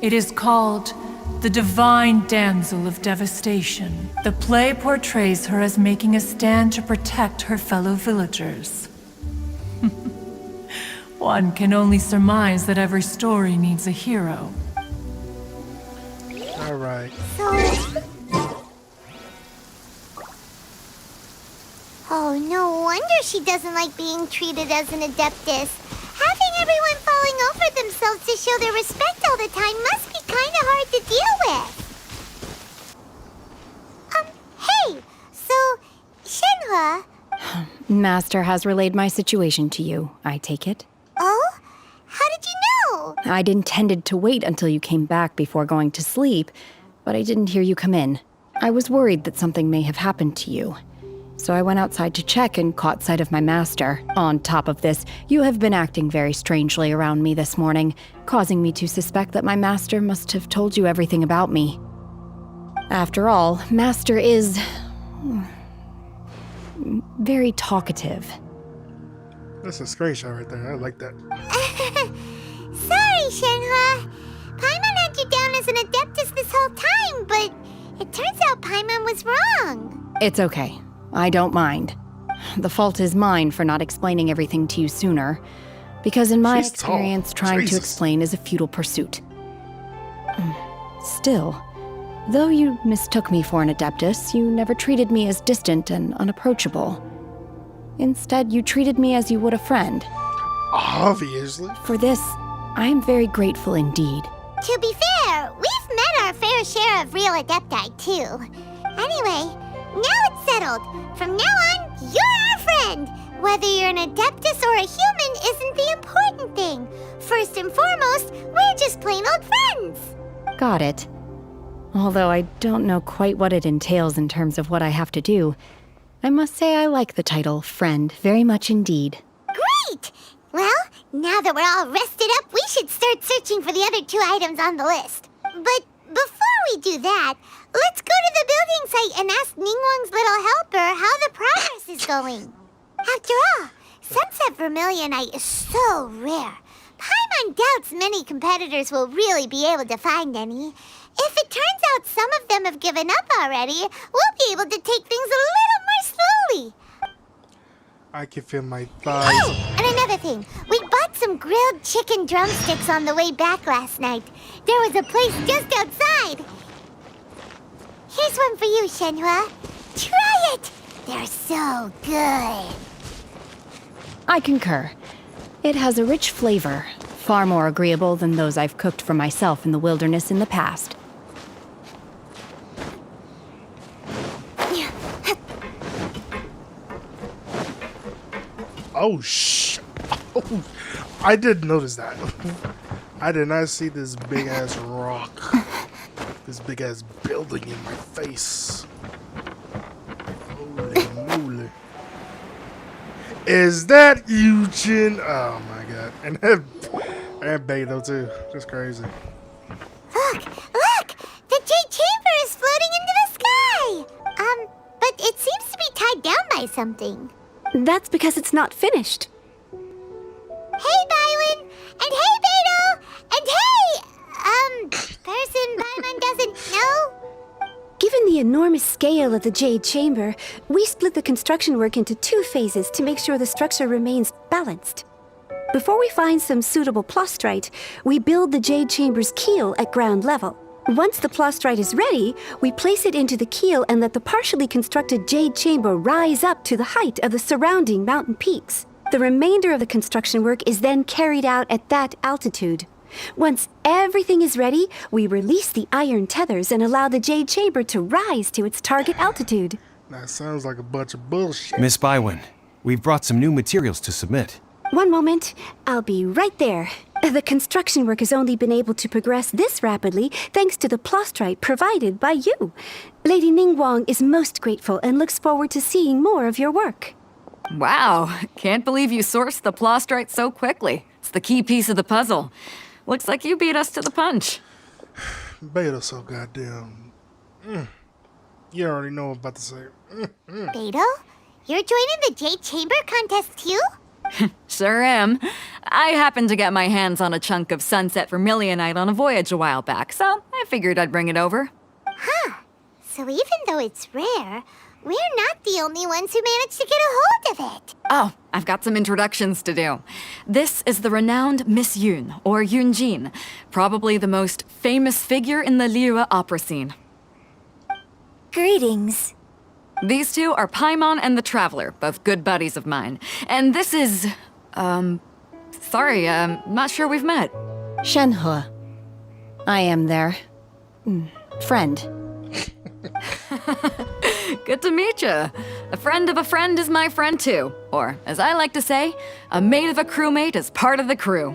It is called The Divine Damsel of Devastation. The play portrays her as making a stand to protect her fellow villagers. One can only surmise that every story needs a hero. Alright. Oh, no wonder she doesn't like being treated as an adeptus. Having everyone falling over themselves to show their respect all the time must be kind of hard to deal with. Hey, so, Shenhe... Master has relayed my situation to you, I take it. Oh? How did you know? I'd intended to wait until you came back before going to sleep, but I didn't hear you come in. I was worried that something may have happened to you. So I went outside to check and caught sight of my master. On top of this, you have been acting very strangely around me this morning, causing me to suspect that my master must have told you everything about me. After all, Master is... very talkative. That's a screenshot right there. I like that. Sorry, Shenhe. Paimon had you down as an Adeptus this whole time, but it turns out Paimon was wrong. It's okay. I don't mind. The fault is mine for not explaining everything to you sooner, because in my experience, trying to explain is a futile pursuit. Still, though you mistook me for an Adeptus, you never treated me as distant and unapproachable. Instead, you treated me as you would a friend. Obviously. For this, I am very grateful indeed. To be fair, we've met our fair share of real Adepti, too. Anyway, now it's settled. From now on, you're our friend. Whether you're an Adeptus or a human isn't the important thing. First and foremost, we're just plain old friends. Got it. Although I don't know quite what it entails in terms of what I have to do, I must say I like the title friend very much indeed. Great! Well, now that we're all rested up, we should start searching for the other 2 items on the list. But before we do that, let's go to the building site and ask Ningguang's little helper how the progress is going. After all, Sunset Vermilionite is so rare. Paimon doubts many competitors will really be able to find any. If it turns out some of them have given up already, we'll be able to take things a little more slowly. I can feel my thighs. Oh, and another thing. We bought some grilled chicken drumsticks on the way back last night. There was a place just outside. Here's one for you, Shenhe. Try it. They're so good. I concur. It has a rich flavor, far more agreeable than those I've cooked for myself in the wilderness in the past. Oh, oh, I did notice that. I did not see this big ass rock, this big ass building in my face. Holy moly. Is that Yunjin? Oh my god. And Beto too. Just crazy. Look! The Jade Chamber is floating into the sky! But it seems to be tied down by something. That's because it's not finished. Hey, Bywin! And hey, Beto! And hey! Person Paimon doesn't know? Given the enormous scale of the Jade Chamber, we split the construction work into 2 phases to make sure the structure remains balanced. Before we find some suitable plastrite, we build the Jade Chamber's keel at ground level. Once the plastrite is ready, we place it into the keel and let the partially constructed Jade Chamber rise up to the height of the surrounding mountain peaks. The remainder of the construction work is then carried out at that altitude. Once everything is ready, we release the iron tethers and allow the Jade Chamber to rise to its target altitude. That sounds like a bunch of bullshit. Miss Bygones, we've brought some new materials to submit. One moment, I'll be right there. The construction work has only been able to progress this rapidly thanks to the plastrite provided by you. Lady Ningguang is most grateful and looks forward to seeing more of your work. Wow, can't believe you sourced the plastrite so quickly. It's the key piece of the puzzle. Looks like you beat us to the punch. Beto's so goddamn. You already know what I'm about to say. Beto? You're joining the Jade Chamber contest too? Sure am. I happened to get my hands on a chunk of Sunset Vermilionite on a voyage a while back, so I figured I'd bring it over. Huh. So even though it's rare, we're not the only ones who managed to get a hold of it. Oh, I've got some introductions to do. This is the renowned Miss Yun, or Yunjin, probably the most famous figure in the Liyue opera scene. Greetings. These 2 are Paimon and the Traveler, both good buddies of mine. And this is... sorry, not sure we've met. Shenhe. I am their... friend. Good to meet you. A friend of a friend is my friend too. Or, as I like to say, a mate of a crewmate is part of the crew.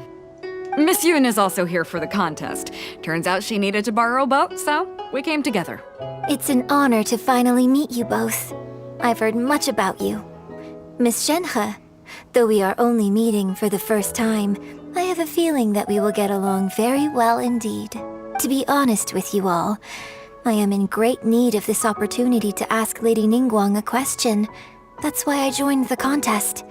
Miss Yun is also here for the contest. Turns out she needed to borrow a boat, so we came together. It's an honor to finally meet you both. I've heard much about you. Miss Shenhe, though we are only meeting for the first time, I have a feeling that we will get along very well indeed. To be honest with you all, I am in great need of this opportunity to ask Lady Ningguang a question. That's why I joined the contest.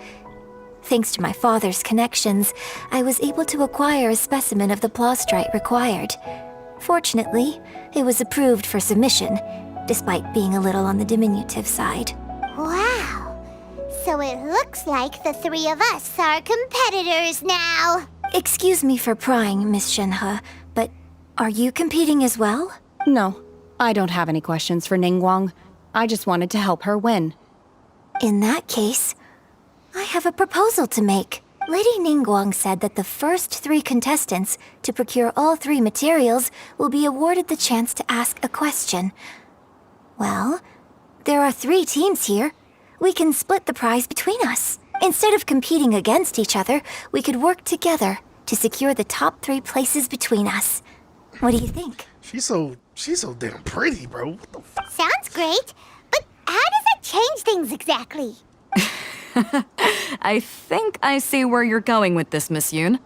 Thanks to my father's connections, I was able to acquire a specimen of the plastrite required. Fortunately, it was approved for submission, despite being a little on the diminutive side. Wow. So it looks like the three of us are competitors now. Excuse me for prying, Miss Shenhe, but are you competing as well? No, I don't have any questions for Ningguang. I just wanted to help her win. In that case, I have a proposal to make. Lady Ningguang said that the first 3 contestants to procure all 3 materials will be awarded the chance to ask a question. Well, there are 3 teams here. We can split the prize between us. Instead of competing against each other, we could work together to secure the top 3 places between us. What do you think? She's so damn pretty, bro. What the fuck? Sounds great, but how does that change things exactly? I think I see where you're going with this, Miss Yun.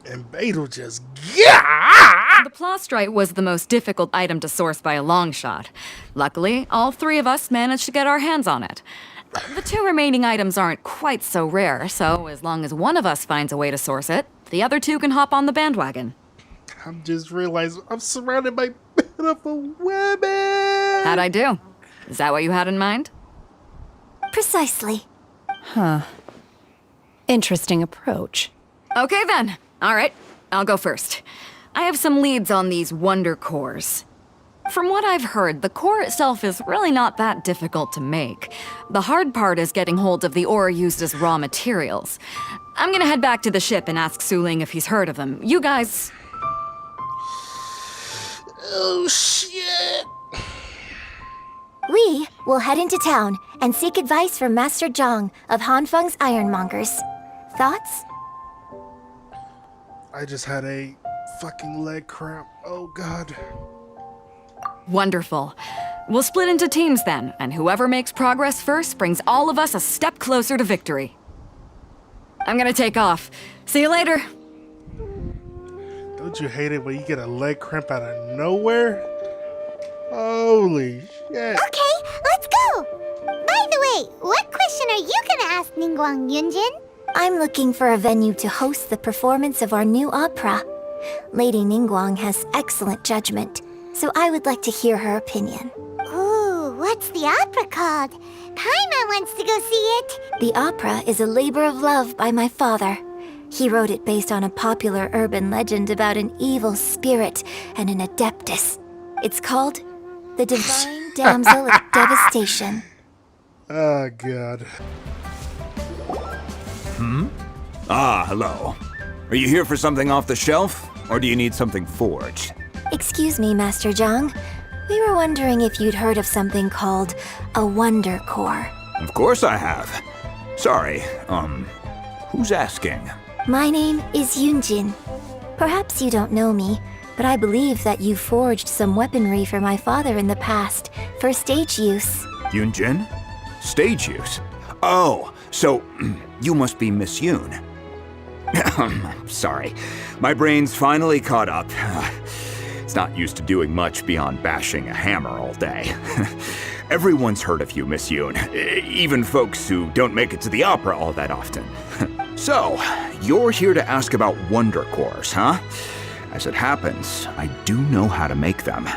And Beidou just The plastrite was the most difficult item to source by a long shot. Luckily, all 3 of us managed to get our hands on it. The 2 remaining items aren't quite so rare, so as long as one of us finds a way to source it, the other 2 can hop on the bandwagon. I'm just realizing I'm surrounded by beautiful women. How'd I do? Is that what you had in mind? Precisely. Huh. Interesting approach. Okay then. All right, I'll go first. I have some leads on these wonder cores. From what I've heard, the core itself is really not that difficult to make. The hard part is getting hold of the ore used as raw materials. I'm gonna head back to the ship and ask Suling if he's heard of them. You guys... Oh, shit. We will head into town and seek advice from Master Zhang of Hanfeng's Ironmongers. Thoughts? I just had a fucking leg cramp. Oh, God. Wonderful. We'll split into teams then, and whoever makes progress first brings all of us a step closer to victory. I'm gonna take off. See you later. Don't you hate it when you get a leg cramp out of nowhere? Holy shit. Okay, let's go. By the way, what question are you gonna ask Ningguang, Yunjin? I'm looking for a venue to host the performance of our new opera. Lady Ningguang has excellent judgment, so I would like to hear her opinion. Ooh, what's the opera called? Paimon wants to go see it. The opera is a labor of love by my father. He wrote it based on a popular urban legend about an evil spirit and an adeptus. It's called The Divine Damsel of Devastation. Oh, God. Ah, hello. Are you here for something off the shelf, or do you need something forged? Excuse me, Master Zhang. We were wondering if you'd heard of something called a Wonder Core. Of course I have. Sorry, who's asking? My name is Yunjin. Perhaps you don't know me, but I believe that you forged some weaponry for my father in the past for stage use. Yunjin? Stage use? Oh, so you must be Miss Yun. Sorry, my brain's finally caught up. It's not used to doing much beyond bashing a hammer all day. Everyone's heard of you, Miss Yun, even folks who don't make it to the opera all that often. So, you're here to ask about wonder cores, huh? As it happens, I do know how to make them.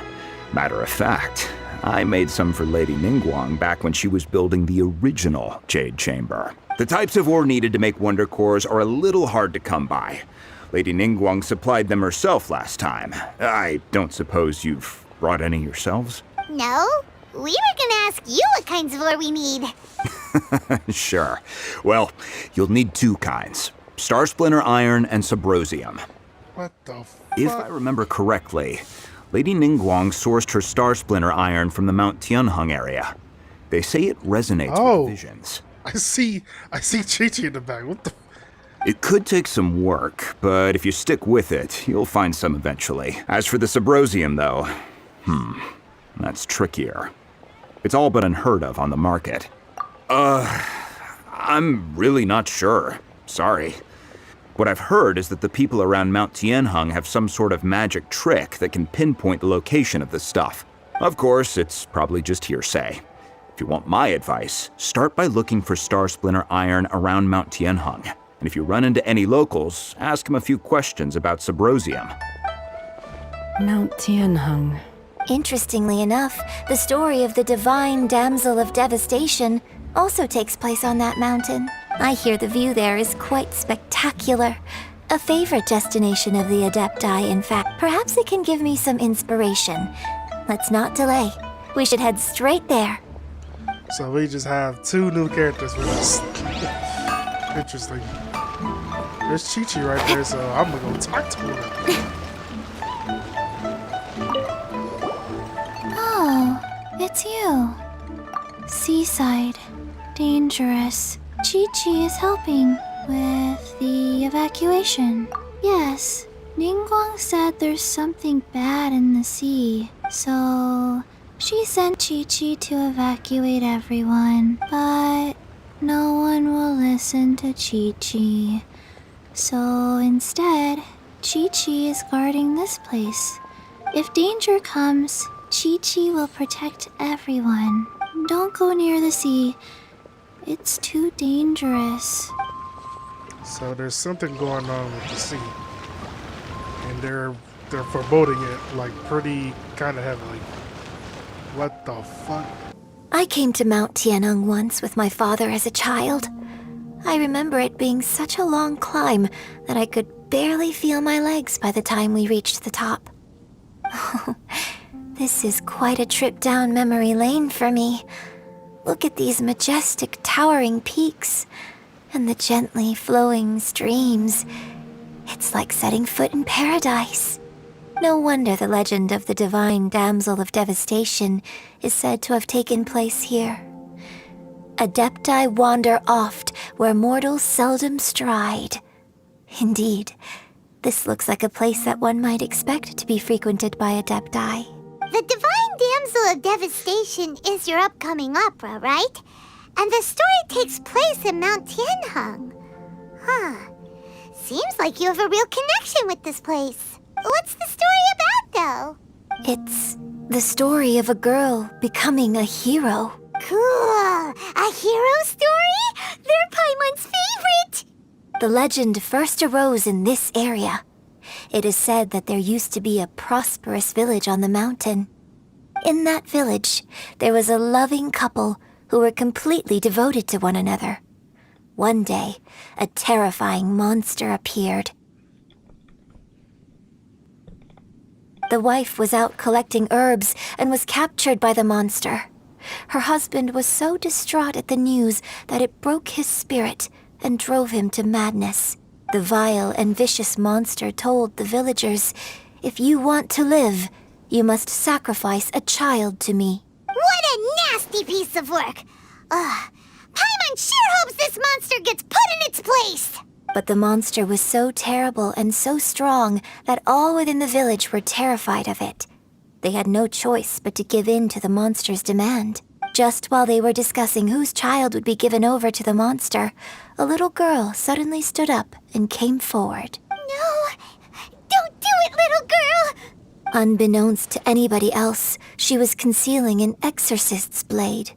Matter of fact, I made some for Lady Ningguang back when she was building the original Jade Chamber. The types of ore needed to make wonder cores are a little hard to come by. Lady Ningguang supplied them herself last time. I don't suppose you've brought any yourselves? No, we were gonna ask you what kinds of ore we need. Sure. Well, you'll need 2 kinds. Star Splinter Iron and Subrosium. What the fuck? If I remember correctly, Lady Ningguang sourced her Star Splinter Iron from the Mount Tianheng area. They say it resonates with visions. I see Chi-Chi in the back. What the... It could take some work, but if you stick with it, you'll find some eventually. As for the Subrosium, though, that's trickier. It's all but unheard of on the market. I'm really not sure. Sorry. What I've heard is that the people around Mount Tianheng have some sort of magic trick that can pinpoint the location of the stuff. Of course, it's probably just hearsay. If you want my advice, start by looking for Star Splinter iron around Mount Tianheng. And if you run into any locals, ask them a few questions about Subrosium. Mount Tianheng. Interestingly enough, the story of the divine damsel of devastation also takes place on that mountain. I hear the view there is quite spectacular. A favorite destination of the Adepti, in fact. Perhaps it can give me some inspiration. Let's not delay. We should head straight there. So we just have 2 new characters with us. Interesting. There's Chi-Chi right there, so I'm gonna go talk to her. Oh, it's you. Seaside. Dangerous. Chi-Chi is helping with the evacuation. Yes, Ningguang said there's something bad in the sea, so she sent Chi-Chi to evacuate everyone, but no one will listen to Chi-Chi. So instead, Chi-Chi is guarding this place. If danger comes, Chi-Chi will protect everyone. Don't go near the sea. It's too dangerous. So there's something going on with the sea, and they're foreboding it like pretty kind of heavily. What the fuck? I came to Mount Tianheng once with my father as a child. I remember it being such a long climb that I could barely feel my legs by the time we reached the top. This is quite a trip down memory lane for me. Look at these majestic, towering peaks and the gently flowing streams. It's like setting foot in paradise. No wonder the legend of the divine damsel of devastation is said to have taken place here. Adepti wander oft where mortals seldom stride. Indeed, this looks like a place that one might expect to be frequented by Adepti. The Divine Damsel of Devastation is your upcoming opera, right? And the story takes place in Mount Tianheng. Huh. Seems like you have a real connection with this place. What's the story about, though? It's the story of a girl becoming a hero. Cool. A hero story? They're Paimon's favorite! The legend first arose in this area. It is said that there used to be a prosperous village on the mountain. In that village, there was a loving couple who were completely devoted to one another. One day, a terrifying monster appeared. The wife was out collecting herbs and was captured by the monster. Her husband was so distraught at the news that it broke his spirit and drove him to madness. The vile and vicious monster told the villagers, "If you want to live, you must sacrifice a child to me." What a nasty piece of work! Paimon sure hopes this monster gets put in its place! But the monster was so terrible and so strong that all within the village were terrified of it. They had no choice but to give in to the monster's demand. Just while they were discussing whose child would be given over to the monster, a little girl suddenly stood up and came forward. No! Don't do it, little girl! Unbeknownst to anybody else, she was concealing an exorcist's blade.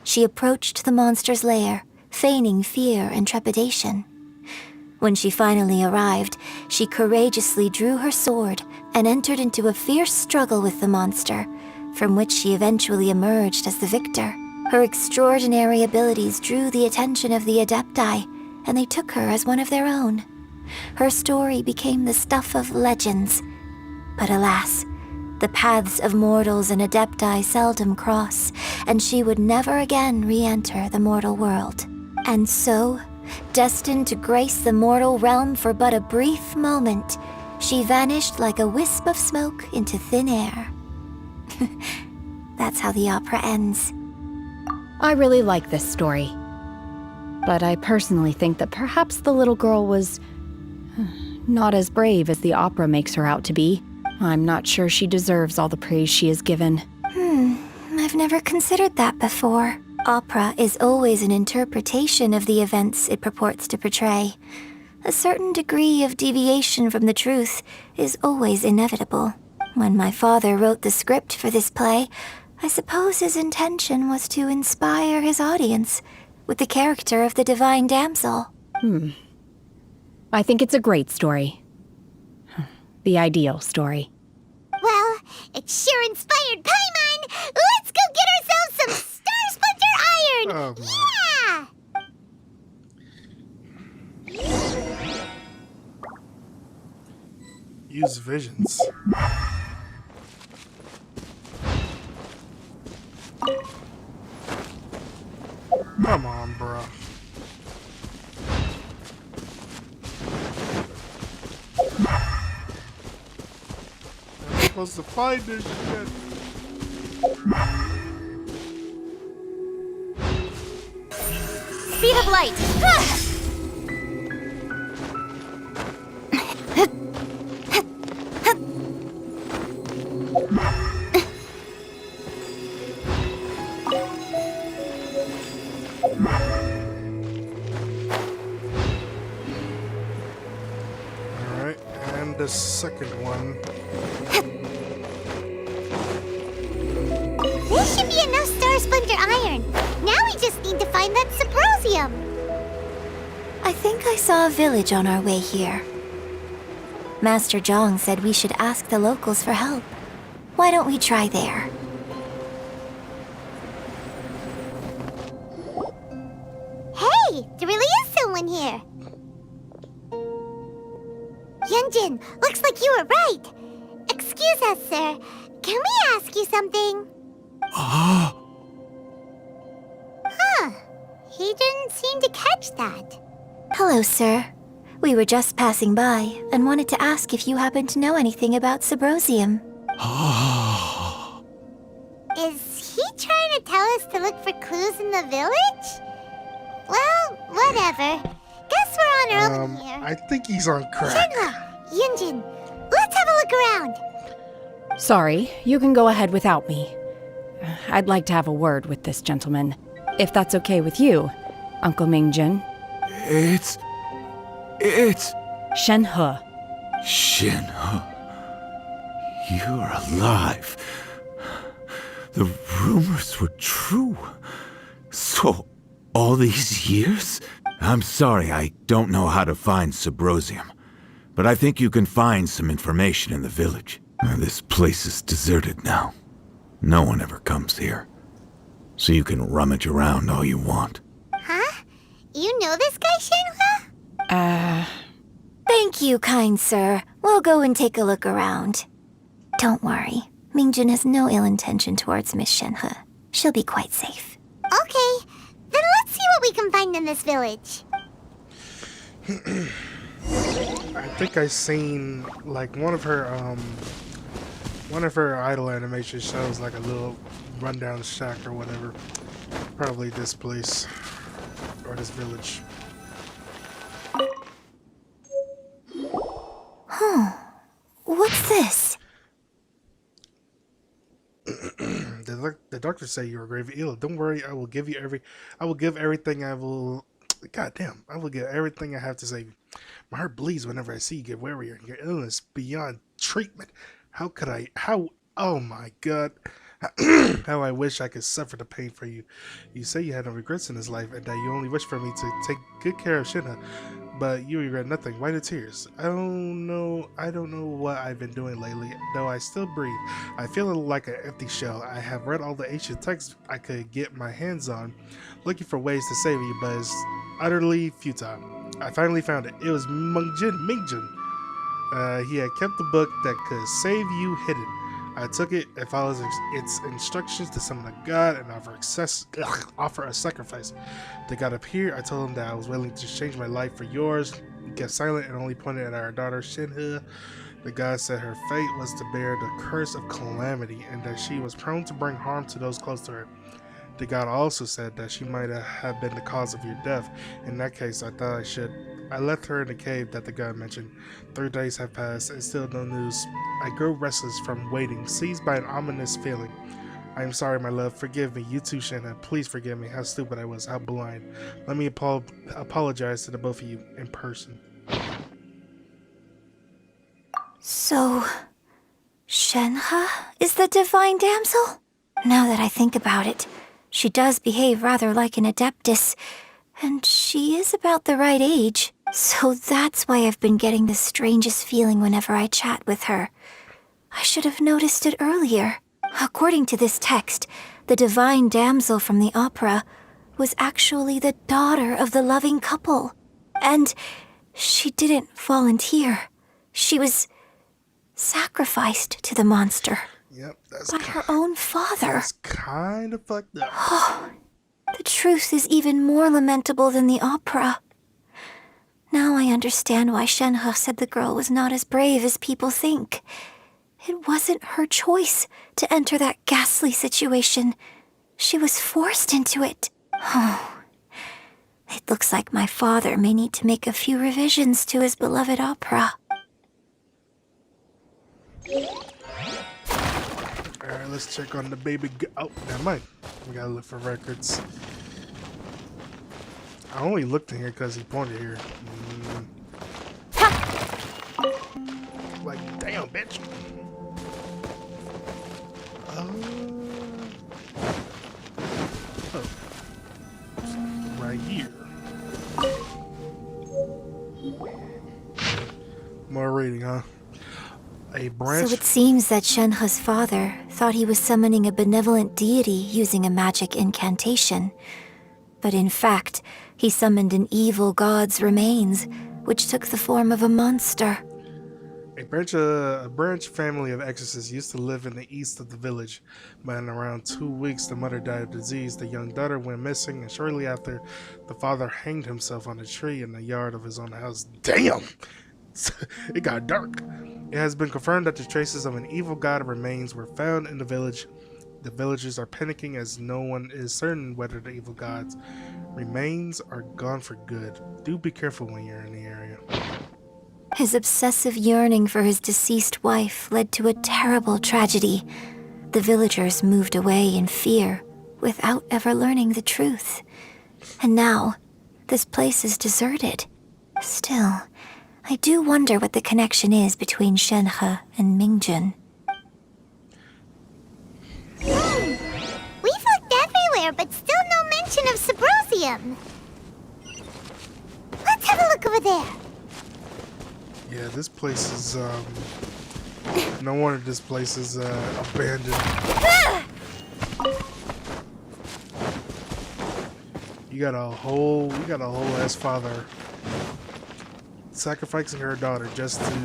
She approached the monster's lair, feigning fear and trepidation. When she finally arrived, she courageously drew her sword and entered into a fierce struggle with the monster, from which she eventually emerged as the victor. Her extraordinary abilities drew the attention of the Adepti, and they took her as one of their own. Her story became the stuff of legends. But alas, the paths of mortals and Adepti seldom cross, and she would never again re-enter the mortal world. And so, destined to grace the mortal realm for but a brief moment, she vanished like a wisp of smoke into thin air. That's how the opera ends. I really like this story. But I personally think that perhaps the little girl was not as brave as the opera makes her out to be. I'm not sure she deserves all the praise she is given. I've never considered that before. Opera is always an interpretation of the events it purports to portray. A certain degree of deviation from the truth is always inevitable. When my father wrote the script for this play, I suppose his intention was to inspire his audience with the character of the divine damsel. I think it's a great story. The ideal story. Well, it sure inspired Paimon! Let's go get ourselves some Star Splinter Iron! Oh, Yeah! Use visions. Come on, bro. I'm supposed to find this shit. Speed of light! Ah! Alright, and the second one. There should be enough Star Splinter Iron. Now we just need to find that Sabrosium. I think I saw a village on our way here. Master Zhang said we should ask the locals for help. Why don't we try there? Hey, there really is someone here. Yunjin, looks like you were right. Excuse us, sir. Can we ask you something? Huh. He didn't seem to catch that. Hello, sir. We were just passing by and wanted to ask if you happen to know anything about Sabrosium. Is he trying to tell us to look for clues in the village? Well, whatever. Guess we're on early here. I think he's on crack. Shenhe, Yunjin, let's have a look around. Sorry, you can go ahead without me. I'd like to have a word with this gentleman. If that's okay with you, Uncle Mingjin. It's... Shenhe. Shenhe. You're alive. The rumors were true. So, all these years? I'm sorry, I don't know how to find Sabrosium. But I think you can find some information in the village. This place is deserted now. No one ever comes here. So you can rummage around all you want. Huh? You know this guy, Shenhe? Thank you, kind sir. We'll go and take a look around. Don't worry. Mingjin has no ill intention towards Miss Shenhe. She'll be quite safe. Okay, then let's see what we can find in this village. I think I seen like one of her idol animation shows like a little rundown shack or whatever. Probably this place or this village. What's this? The doctors say you're gravely ill. Don't worry, I will give everything I will. Goddamn, I will give everything I have to save you. My heart bleeds whenever I see you get weary and your illness beyond treatment. Oh my god. How I wish I could suffer the pain for you. You say you had no regrets in this life and that you only wish for me to take good care of Shenhe, but you regret nothing. Why the tears? I don't know what I've been doing lately, though I still breathe. I feel like an empty shell. I have read all the ancient texts I could get my hands on, looking for ways to save you, but it's utterly futile. I finally found it. It was Mingjin. He had kept the book that could save you hidden. I took it and followed its instructions to summon a god and offer a sacrifice. The god appeared. I told him that I was willing to change my life for yours. He kept silent and only pointed at our daughter Shenhe. The god said her fate was to bear the curse of calamity and that she was prone to bring harm to those close to her. The god also said that she might have been the cause of your death. In that case, I thought I left her in the cave that the god mentioned. 3 days have passed and still no news. I grow restless from waiting, seized by an ominous feeling. I am sorry, my love. Forgive me. You too, Shenhe. Please forgive me. How stupid I was. How blind. Let me apologize to the both of you in person. So, Shenhe is the divine damsel? Now that I think about it, she does behave rather like an Adeptus, and she is about the right age. So that's why I've been getting the strangest feeling whenever I chat with her. I should have noticed it earlier. According to this text, the divine damsel from the opera was actually the daughter of the loving couple. And she didn't volunteer. She was sacrificed to the monster. Yep, that's by her own father. That's kind of fucked up. Oh, the truth is even more lamentable than the opera. Now I understand why Shenhe said the girl was not as brave as people think. It wasn't her choice to enter that ghastly situation. She was forced into it. Oh, it looks like my father may need to make a few revisions to his beloved opera. Alright, let's check on the baby. Oh, never mind. We gotta look for records. I only looked in here because he pointed here. Like, damn, bitch. Oh. Right here. More reading, huh? A branch. So it seems that Shenhe's father thought he was summoning a benevolent deity using a magic incantation. But in fact, he summoned an evil god's remains, which took the form of a monster. A branch family of exorcists used to live in the east of the village, but in around 2 weeks the mother died of disease, the young daughter went missing, and shortly after, the father hanged himself on a tree in the yard of his own house. Damn! It got dark. It has been confirmed that the traces of an evil god remains were found in the village. The villagers are panicking as no one is certain whether the evil god's remains are gone for good. Do be careful when you're in the area. His obsessive yearning for his deceased wife led to a terrible tragedy. The villagers moved away in fear, without ever learning the truth. And now, this place is deserted. Still, I do wonder what the connection is between Shenhe and Yunjin. We've looked everywhere, but still no mention of Sabrosium. Let's have a look over there. Yeah, this place is, no wonder this place is, abandoned. You got a whole ass father sacrificing her daughter just to,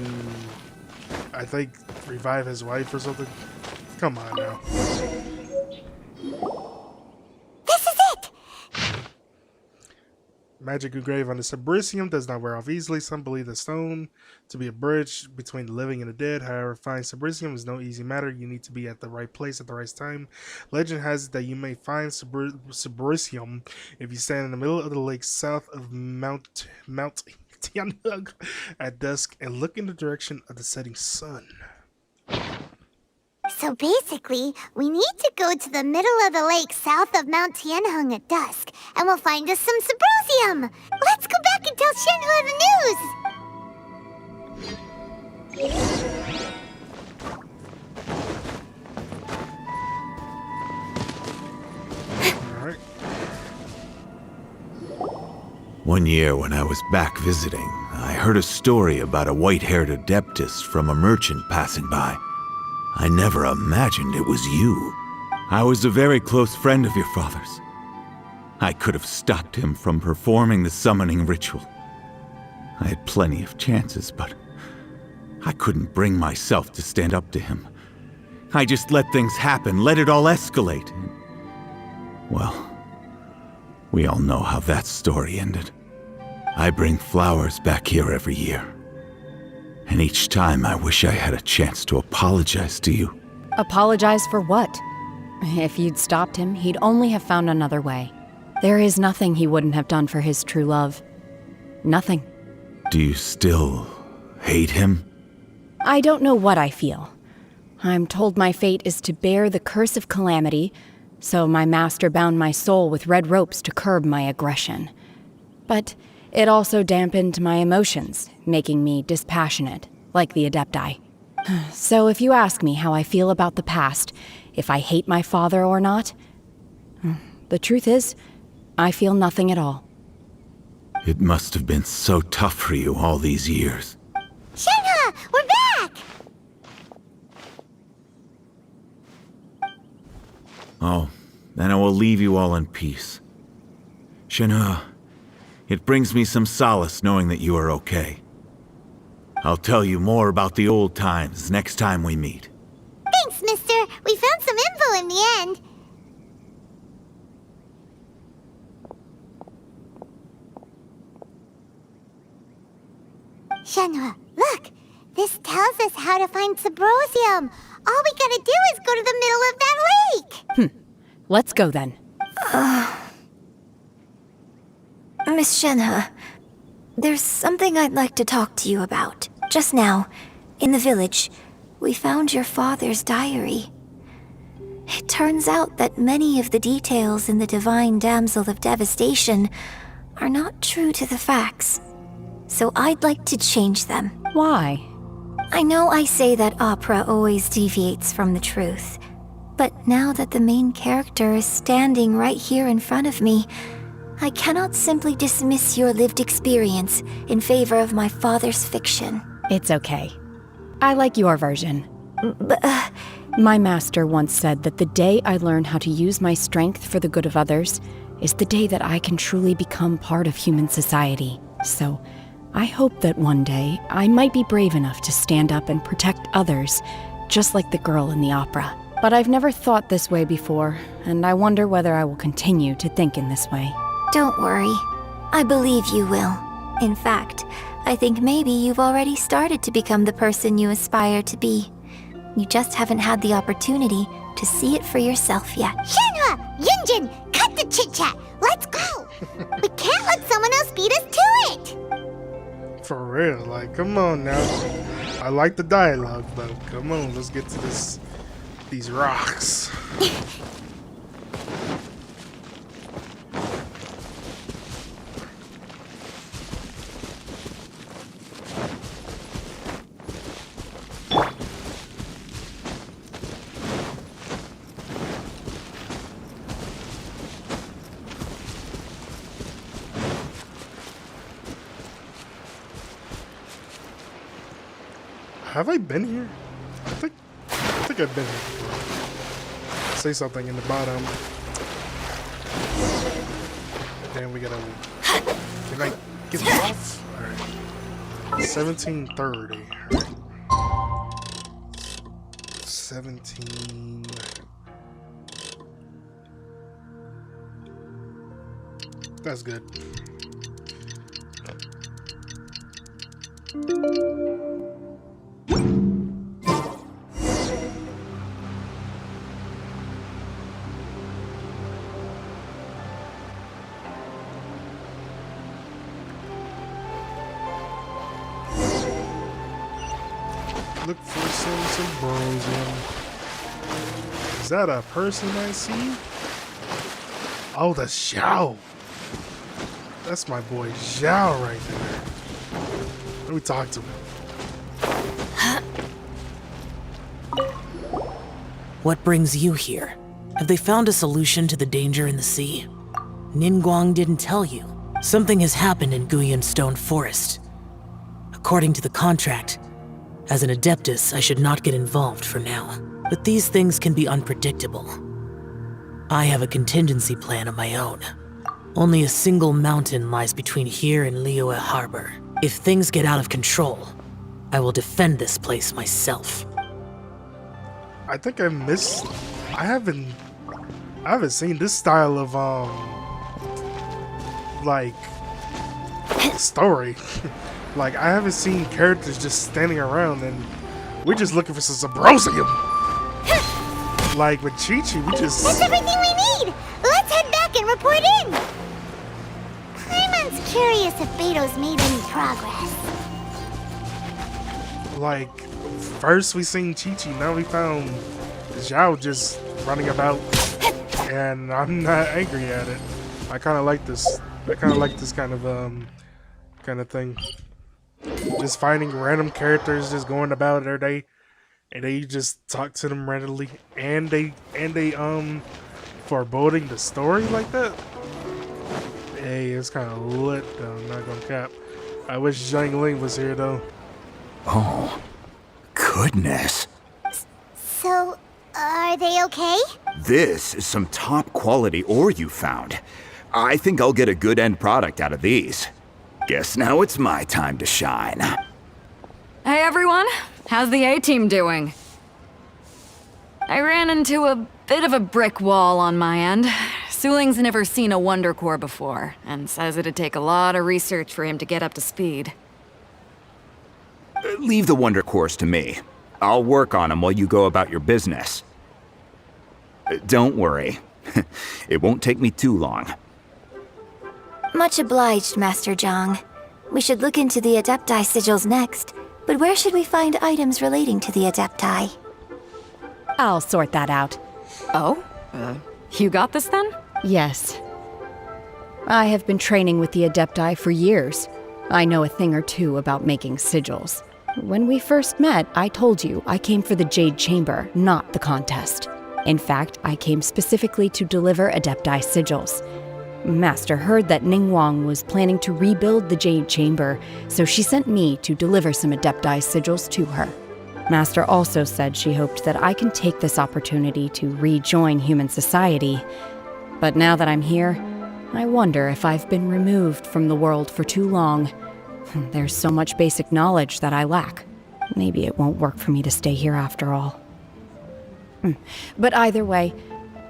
I think, revive his wife or something. Come on now. This is it! Magic engraved on the Sabrosium does not wear off easily. Some believe the stone to be a bridge between the living and the dead. However, finding Sabrosium is no easy matter. You need to be at the right place at the right time. Legend has it that you may find Sabrosium if you stand in the middle of the lake south of Mount Tianhug at dusk and look in the direction of the setting sun. So basically, we need to go to the middle of the lake south of Mount Tianhung at dusk, and we'll find us some Sabrosium! Let's go back and tell Shenhe the news! Alright. One year when I was back visiting, I heard a story about a white-haired Adeptus from a merchant passing by. I never imagined it was you. I was a very close friend of your father's. I could have stopped him from performing the summoning ritual. I had plenty of chances, but I couldn't bring myself to stand up to him. I just let things happen, let it all escalate. Well, we all know how that story ended. I bring flowers back here every year. And each time I wish I had a chance to apologize to you. Apologize for what? If you'd stopped him, he'd only have found another way. There is nothing he wouldn't have done for his true love. Nothing. Do you still hate him? I don't know what I feel. I'm told my fate is to bear the curse of calamity, so my master bound my soul with red ropes to curb my aggression. But it also dampened my emotions, making me dispassionate, like the Adepti. So if you ask me how I feel about the past, if I hate my father or not, the truth is, I feel nothing at all. It must have been so tough for you all these years. Shenhe, we're back! Oh, then I will leave you all in peace. Shenhe, it brings me some solace knowing that you are okay. I'll tell you more about the old times next time we meet. Thanks, mister. We found some info in the end. Shenhe, look! This tells us how to find Sabrosium. All we gotta do is go to the middle of that lake! Let's go then. Miss Shenhe, there's something I'd like to talk to you about. Just now, in the village, we found your father's diary. It turns out that many of the details in the Divine Damsel of Devastation are not true to the facts. So I'd like to change them. Why? I know I say that opera always deviates from the truth, but now that the main character is standing right here in front of me, I cannot simply dismiss your lived experience in favor of my father's fiction. It's okay. I like your version. My master once said that the day I learn how to use my strength for the good of others is the day that I can truly become part of human society. So, I hope that one day I might be brave enough to stand up and protect others, just like the girl in the opera. But I've never thought this way before, and I wonder whether I will continue to think in this way. Don't worry. I believe you will. In fact, I think maybe you've already started to become the person you aspire to be. You just haven't had the opportunity to see it for yourself yet. Shenhe! Yunjin! Cut the chit-chat! Let's go! We can't let someone else beat us to it! For real, like, come on now. I like the dialogue, but come on, let's get to these rocks. Have I been here? I think I've been here before. Say something in the bottom. Then we gotta. Can I get it off? Alright. 1730. Alright. 17. That's good. Look for some Sabrosium. Is that a person I see? Oh, that's Xiao. That's my boy Xiao right there. Let me talk to him. What brings you here? Have they found a solution to the danger in the sea? Ningguang didn't tell you. Something has happened in Guyan Stone Forest. According to the contract, as an Adeptus, I should not get involved for now. But these things can be unpredictable. I have a contingency plan of my own. Only a single mountain lies between here and Liyue Harbor. If things get out of control, I will defend this place myself. I think I missed. I haven't seen this style of like story. Like, I haven't seen characters just standing around and we're just looking for some Sabrosium. Like with Chi-Chi, we just. That's everything we need. Let's head back and report in. Paimon's curious if Beto's made any progress. Like, first we seen Chi-Chi, now we found Xiao just running about, and I'm not angry at it. I kind of like this. I kind of like this kind of thing. Just finding random characters just going about their day, and then you just talk to them randomly, and they foreboding the story like that. Hey, it's kind of lit though. I'm not gonna cap. I wish Zhang Ling was here though. Oh, goodness. So, are they okay? This is some top quality ore you found. I think I'll get a good end product out of these. Guess now it's my time to shine. Hey everyone, how's the A-team doing? I ran into a bit of a brick wall on my end. Suling's never seen a Wonder Core before, and says it'd take a lot of research for him to get up to speed. Leave the Wonder Cores to me. I'll work on them while you go about your business. Don't worry. It won't take me too long. Much obliged, Master Zhang. We should look into the Adepti sigils next, but where should we find items relating to the Adepti? I'll sort that out. Oh? You got this then? Yes. I have been training with the Adepti for years. I know a thing or two about making sigils. When we first met, I told you I came for the Jade Chamber, not the contest. In fact, I came specifically to deliver Adepti sigils. Master heard that Ningguang was planning to rebuild the Jade Chamber, so she sent me to deliver some Adepti sigils to her. Master also said she hoped that I can take this opportunity to rejoin human society. But now that I'm here, I wonder if I've been removed from the world for too long. There's so much basic knowledge that I lack. Maybe it won't work for me to stay here after all. But either way,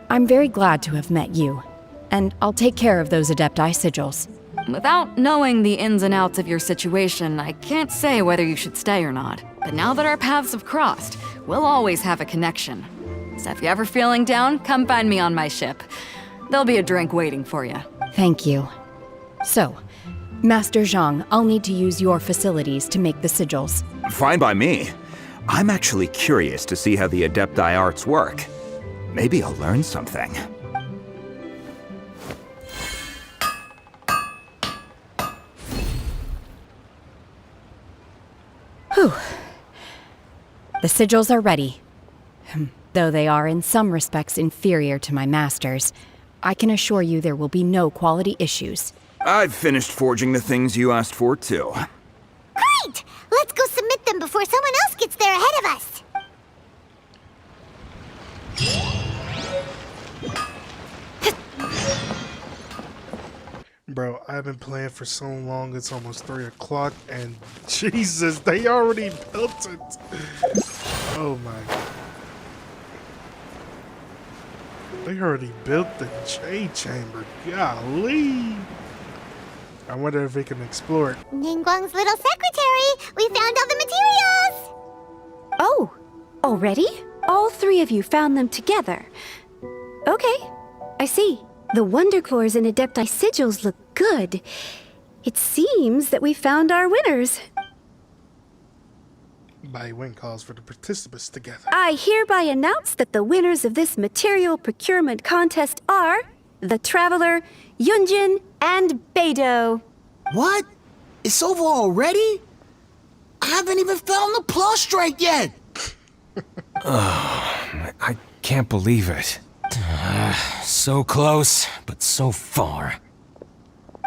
I'm very glad to have met you, and I'll take care of those Adepti sigils. Without knowing the ins and outs of your situation, I can't say whether you should stay or not. But now that our paths have crossed, we'll always have a connection. So if you're ever feeling down, come find me on my ship. There'll be a drink waiting for you. Thank you. So, Master Zhang, I'll need to use your facilities to make the sigils. Fine by me. I'm actually curious to see how the Adepti arts work. Maybe I'll learn something. Whew. The sigils are ready. Though they are in some respects inferior to my master's, I can assure you there will be no quality issues. I've finished forging the things you asked for, too. Great! Let's go submit them before someone else gets there ahead of us! Bro, I've been playing for so long, it's almost 3 o'clock, and Jesus, they already built it. Oh my God. They already built the Jade Chamber, golly. I wonder if we can explore it. Ningguang's little secretary! We found all the materials! Oh, already? All three of you found them together. Okay, I see. The Wonder Cores and Adepti sigils look good. It seems that we found our winners. By win calls for the participants together. I hereby announce that the winners of this material procurement contest are the Traveler, Yunjin, and Beidou. What? It's over already? I haven't even found the Plustrite yet! I can't believe it. So close, but so far.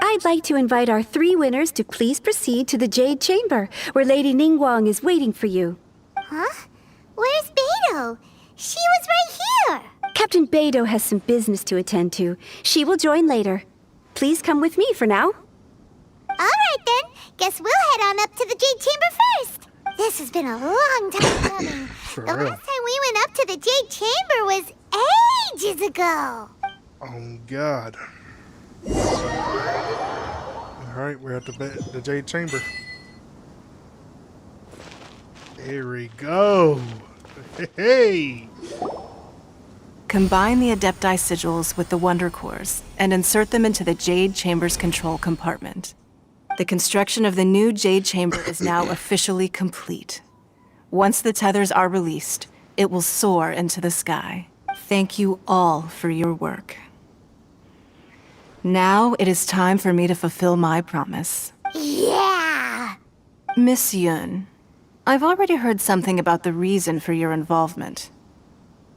I'd like to invite our three winners to please proceed to the Jade Chamber, where Lady Ningguang is waiting for you. Huh? Where's Beidou? She was right here! Captain Beidou has some business to attend to. She will join later. Please come with me for now. Alright then, guess we'll head on up to the Jade Chamber first. This has been a long time coming. The last time we went up to the Jade Chamber was ages ago. Oh God. Alright, we're at the Jade Chamber. Here we go. Hey! Combine the Adepti sigils with the Wonder Cores and insert them into the Jade Chamber's control compartment. The construction of the new Jade Chamber is now officially complete. Once the tethers are released, it will soar into the sky. Thank you all for your work. Now it is time for me to fulfill my promise. Yeah! Miss Yun, I've already heard something about the reason for your involvement.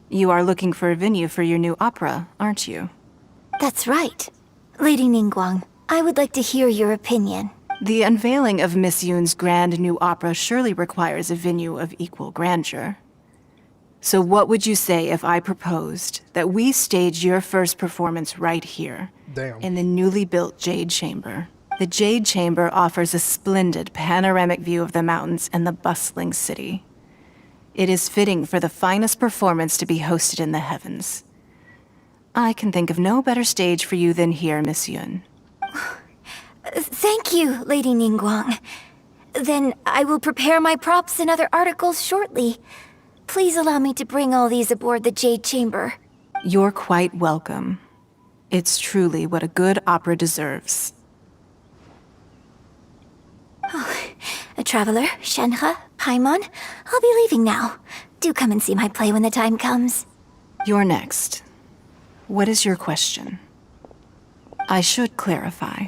You are looking for a venue for your new opera, aren't you? That's right. Lady Ningguang, I would like to hear your opinion. The unveiling of Miss Yoon's grand new opera surely requires a venue of equal grandeur. So what would you say if I proposed that we stage your first performance right here, in the newly built Jade Chamber? The Jade Chamber offers a splendid panoramic view of the mountains and the bustling city. It is fitting for the finest performance to be hosted in the heavens. I can think of no better stage for you than here, Miss Yun. Thank you, Lady Ningguang. Then I will prepare my props and other articles shortly. Please allow me to bring all these aboard the Jade Chamber. You're quite welcome. It's truly what a good opera deserves. A traveler, Shenhe, Paimon, I'll be leaving now. Do come and see my play when the time comes. You're next. What is your question? I should clarify.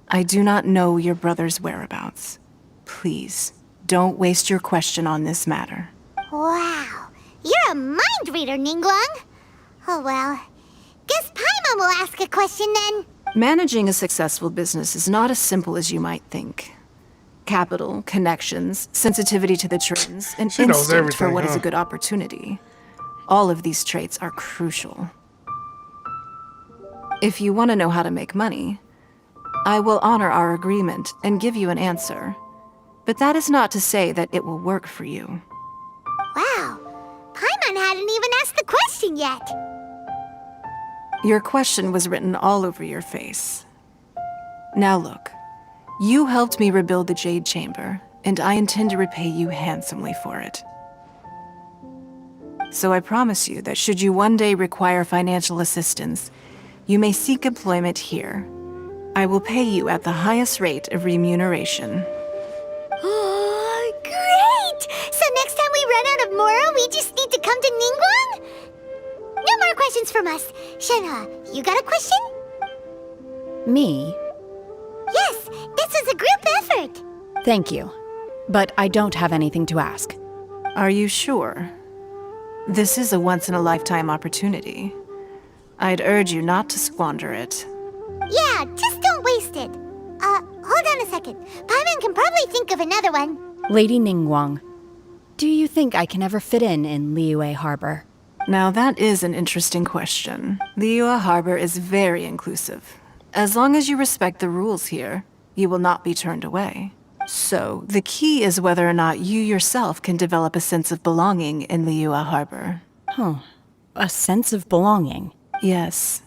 I do not know your brother's whereabouts. Please, don't waste your question on this matter. Wow, you're a mind reader, Ningguang. Oh well, guess Paimon will ask a question then. Managing a successful business is not as simple as you might think. Capital, connections, sensitivity to the trends, and She knows instinct for everything, what is huh? a good opportunity. All of these traits are crucial. If you want to know how to make money, I will honor our agreement and give you an answer. But that is not to say that it will work for you. Wow, Paimon hadn't even asked the question yet. Your question was written all over your face. Now look, you helped me rebuild the Jade Chamber, and I intend to repay you handsomely for it. So I promise you that should you one day require financial assistance, you may seek employment here. I will pay you at the highest rate of remuneration. Oh, great! So next time we run out of Mora, we just need to come to Ningguang? No more questions from us. Shenhe, you got a question? Me? Yes, this is a group effort. Thank you. But I don't have anything to ask. Are you sure? This is a once-in-a-lifetime opportunity. I'd urge you not to squander it. Yeah, just don't waste it. Hold on a second. Paimon can probably think of another one. Lady Ningguang, do you think I can ever fit in Liyue Harbor? Now that is an interesting question. Liyue Harbor is very inclusive. As long as you respect the rules here, you will not be turned away. So, the key is whether or not you yourself can develop a sense of belonging in Liyue Harbor. Huh. A sense of belonging? Yes.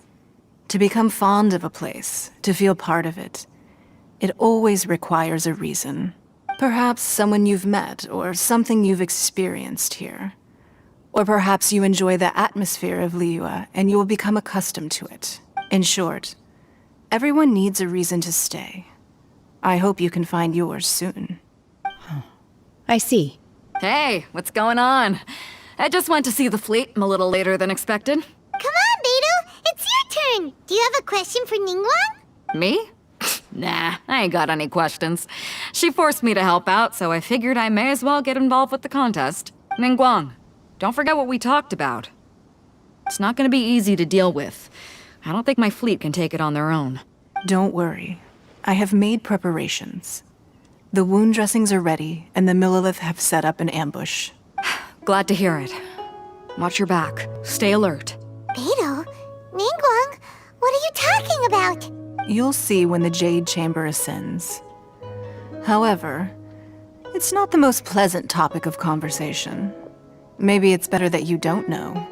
To become fond of a place, to feel part of it, it always requires a reason. Perhaps someone you've met, or something you've experienced here. Or perhaps you enjoy the atmosphere of Liyue, and you will become accustomed to it. In short, everyone needs a reason to stay. I hope you can find yours soon. I see. Hey, what's going on? I just went to see the fleet. I'm a little later than expected. Come on, Beidou. It's your turn. Do you have a question for Ningguang? Me? Nah, I ain't got any questions. She forced me to help out, so I figured I may as well get involved with the contest. Ningguang, don't forget what we talked about. It's not gonna be easy to deal with. I don't think my fleet can take it on their own. Don't worry. I have made preparations. The wound dressings are ready, and the Millilith have set up an ambush. Glad to hear it. Watch your back. Stay alert. Beidou? Ningguang? What are you talking about? You'll see when the Jade Chamber ascends. However, it's not the most pleasant topic of conversation. Maybe it's better that you don't know.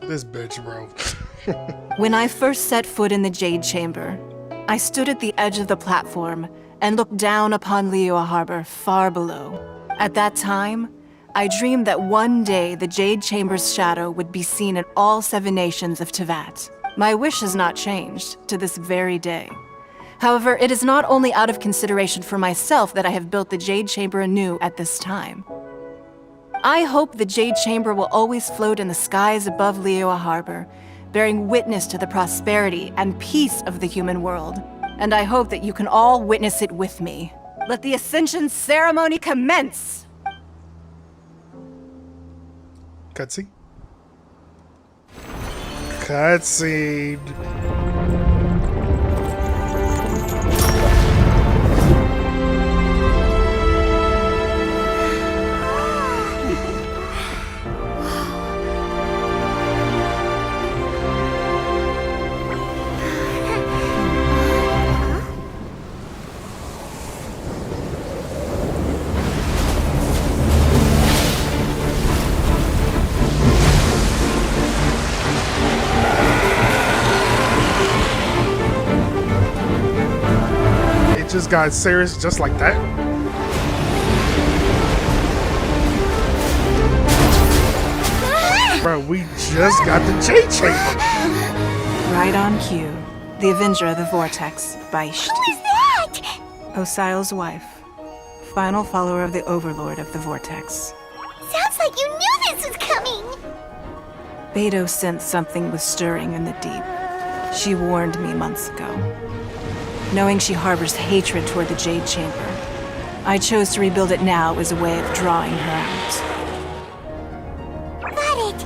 This bitch, bro. When I first set foot in the Jade Chamber, I stood at the edge of the platform and looked down upon Liyue Harbor far below. At that time, I dreamed that one day the Jade Chamber's shadow would be seen in all 7 nations of Tevat. My wish has not changed to this very day. However, it is not only out of consideration for myself that I have built the Jade Chamber anew at this time. I hope the Jade Chamber will always float in the skies above Liyue Harbor, bearing witness to the prosperity and peace of the human world. And I hope that you can all witness it with me. Let the Ascension ceremony commence! Cutscene? Cutscene. Just got serious just like that. Bro, we just got the Jade Chamber. Right on cue. The Avenger of the Vortex, Bygones. Who is that? Osial's wife. Final follower of the Overlord of the Vortex. Sounds like you knew this was coming. Beidou sensed something was stirring in the deep. She warned me months ago. Knowing she harbors hatred toward the Jade Chamber, I chose to rebuild it now as a way of drawing her out. Got it.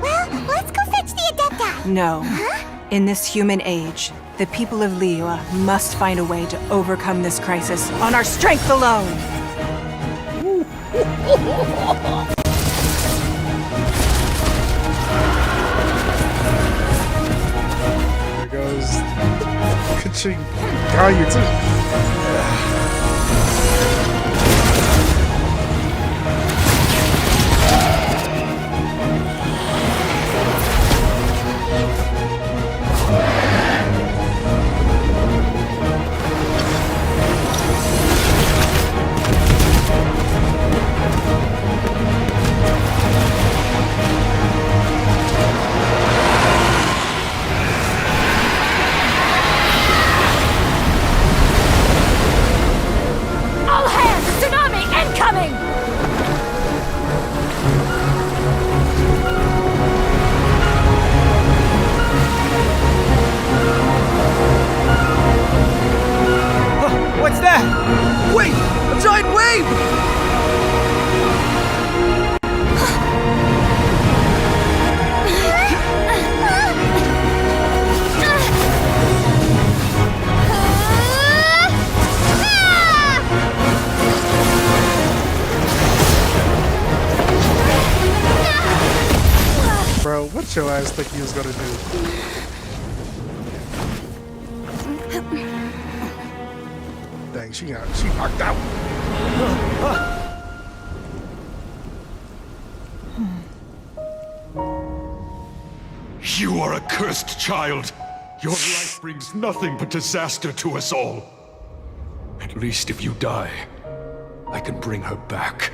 Well, let's go fetch the Adepti. No. Huh? In this human age, the people of Liyue must find a way to overcome this crisis on our strength alone! There goes Ka-ching. Got you too. What's that? Wait! A giant wave! Bro, what your ass think you was gonna do? Dang, she knocked out. You are a cursed child. Your life brings nothing but disaster to us all. At least if you die, I can bring her back.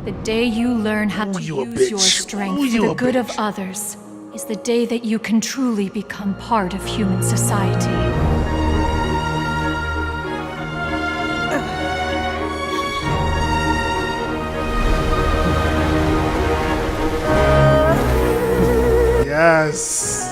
The day you learn how to use your strength for the good of others is the day that you can truly become part of human society. Yes.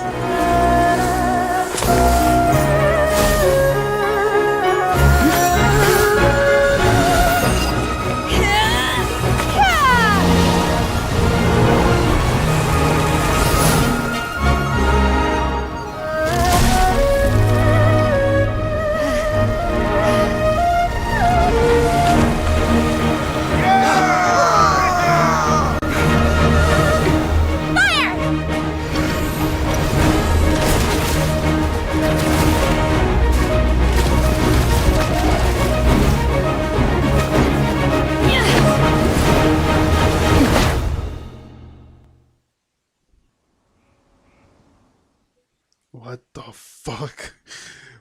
What the fuck?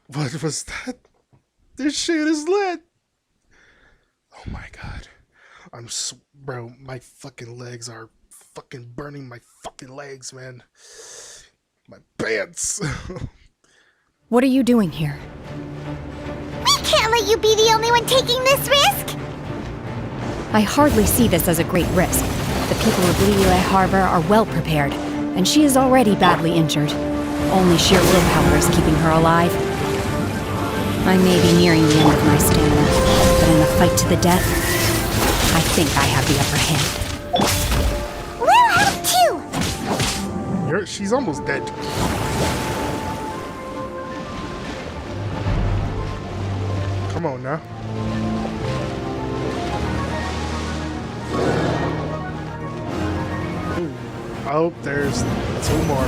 What was that? This shit is lit. Oh my god. Bro, my fucking legs are fucking burning my fucking legs, man. My pants. What are you doing here? We can't let you be the only one taking this risk! I hardly see this as a great risk. The people of Liyue Harbor are well prepared, and she is already badly injured. Only sheer willpower is keeping her alive. I may be nearing the end of my stamina, but in the fight to the death, I think I have the upper hand. We'll help too! She's almost dead. Come on now. Ooh. Oh, there's 2 more.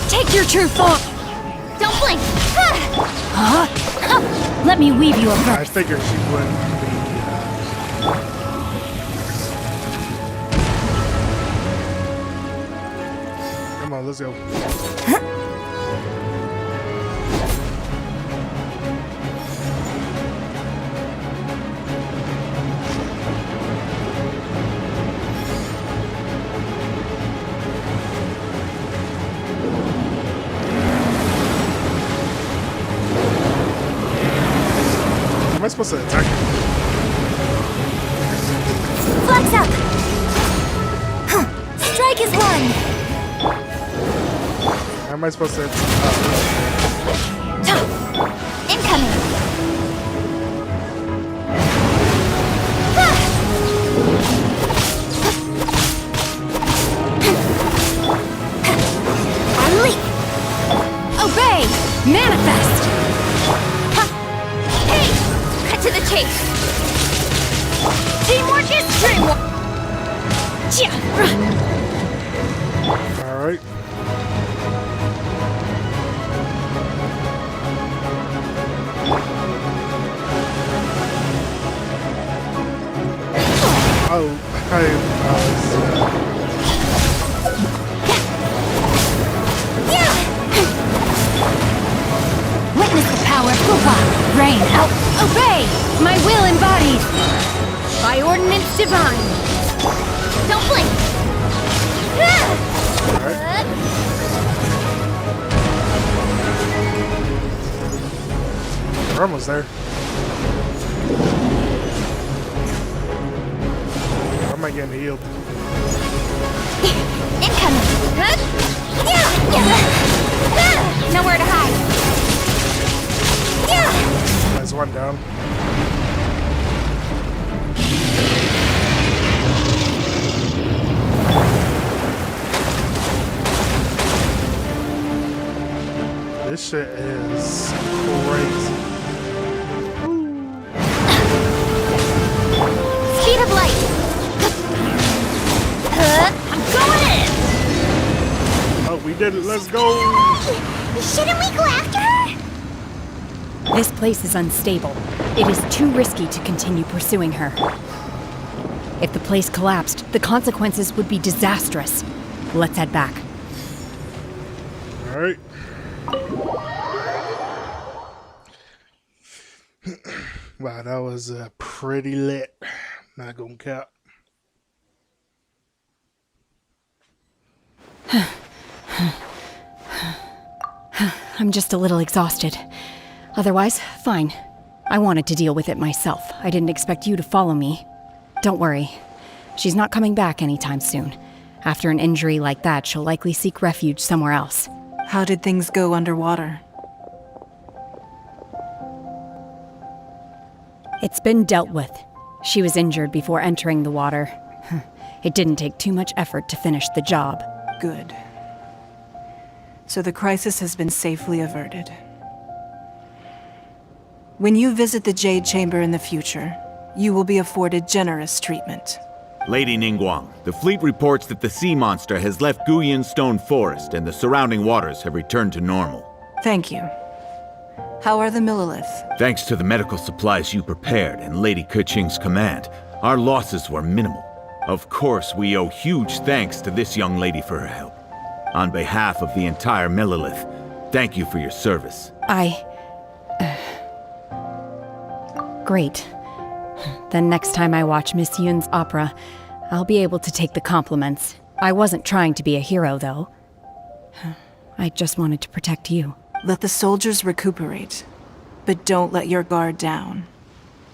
Take your true form! Don't blink! Huh? Let me weave you a verse. I figured she wouldn't be. Come on, let's go. Am I supposed to attack her? Flex up! Strike is one! How am I supposed to Incoming! Unleash! Obey! Manifest! Hey! Cut to the chase! Teamwork is dreamwork! Alright. Oh, Witness the power of Kupa! Rain out! Obey! My will embodied! By ordinance divine! Don't blink! we're almost there. How am I getting healed? Incoming! Nowhere to hide! There's one down. This shit is crazy. Speed of light! I'm going in! Oh, we did it. Let's go! Shouldn't we go after her? This place is unstable. It is too risky to continue pursuing her. If the place collapsed, the consequences would be disastrous. Let's head back. Alright. Wow, that was pretty lit. Not gonna cap. I'm just a little exhausted. Otherwise, fine. I wanted to deal with it myself. I didn't expect you to follow me. Don't worry. She's not coming back anytime soon. After an injury like that, she'll likely seek refuge somewhere else. How did things go underwater? It's been dealt with. She was injured before entering the water. It didn't take too much effort to finish the job. Good. So the crisis has been safely averted. When you visit the Jade Chamber in the future, you will be afforded generous treatment. Lady Ningguang, the fleet reports that the sea monster has left Guyun Stone Forest and the surrounding waters have returned to normal. Thank you. How are the Millilith? Thanks to the medical supplies you prepared and Lady Keqing's command, our losses were minimal. Of course, we owe huge thanks to this young lady for her help. On behalf of the entire Millilith, thank you for your service. Great. Then next time I watch Miss Yun's opera, I'll be able to take the compliments. I wasn't trying to be a hero, though. I just wanted to protect you. Let the soldiers recuperate, but don't let your guard down.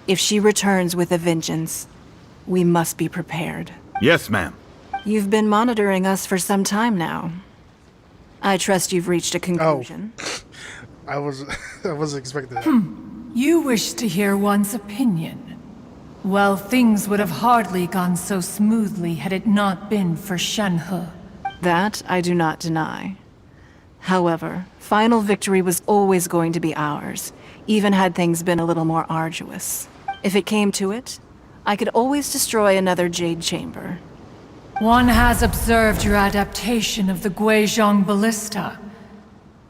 If she returns with a vengeance, we must be prepared. Yes, ma'am. You've been monitoring us for some time now. I trust you've reached a conclusion. I was I was expecting that. You wish to hear one's opinion. Well, things would have hardly gone so smoothly had it not been for Shenhe. That I do not deny. However, final victory was always going to be ours, even had things been a little more arduous. If it came to it, I could always destroy another Jade Chamber. One has observed your adaptation of the Guizhong Ballista,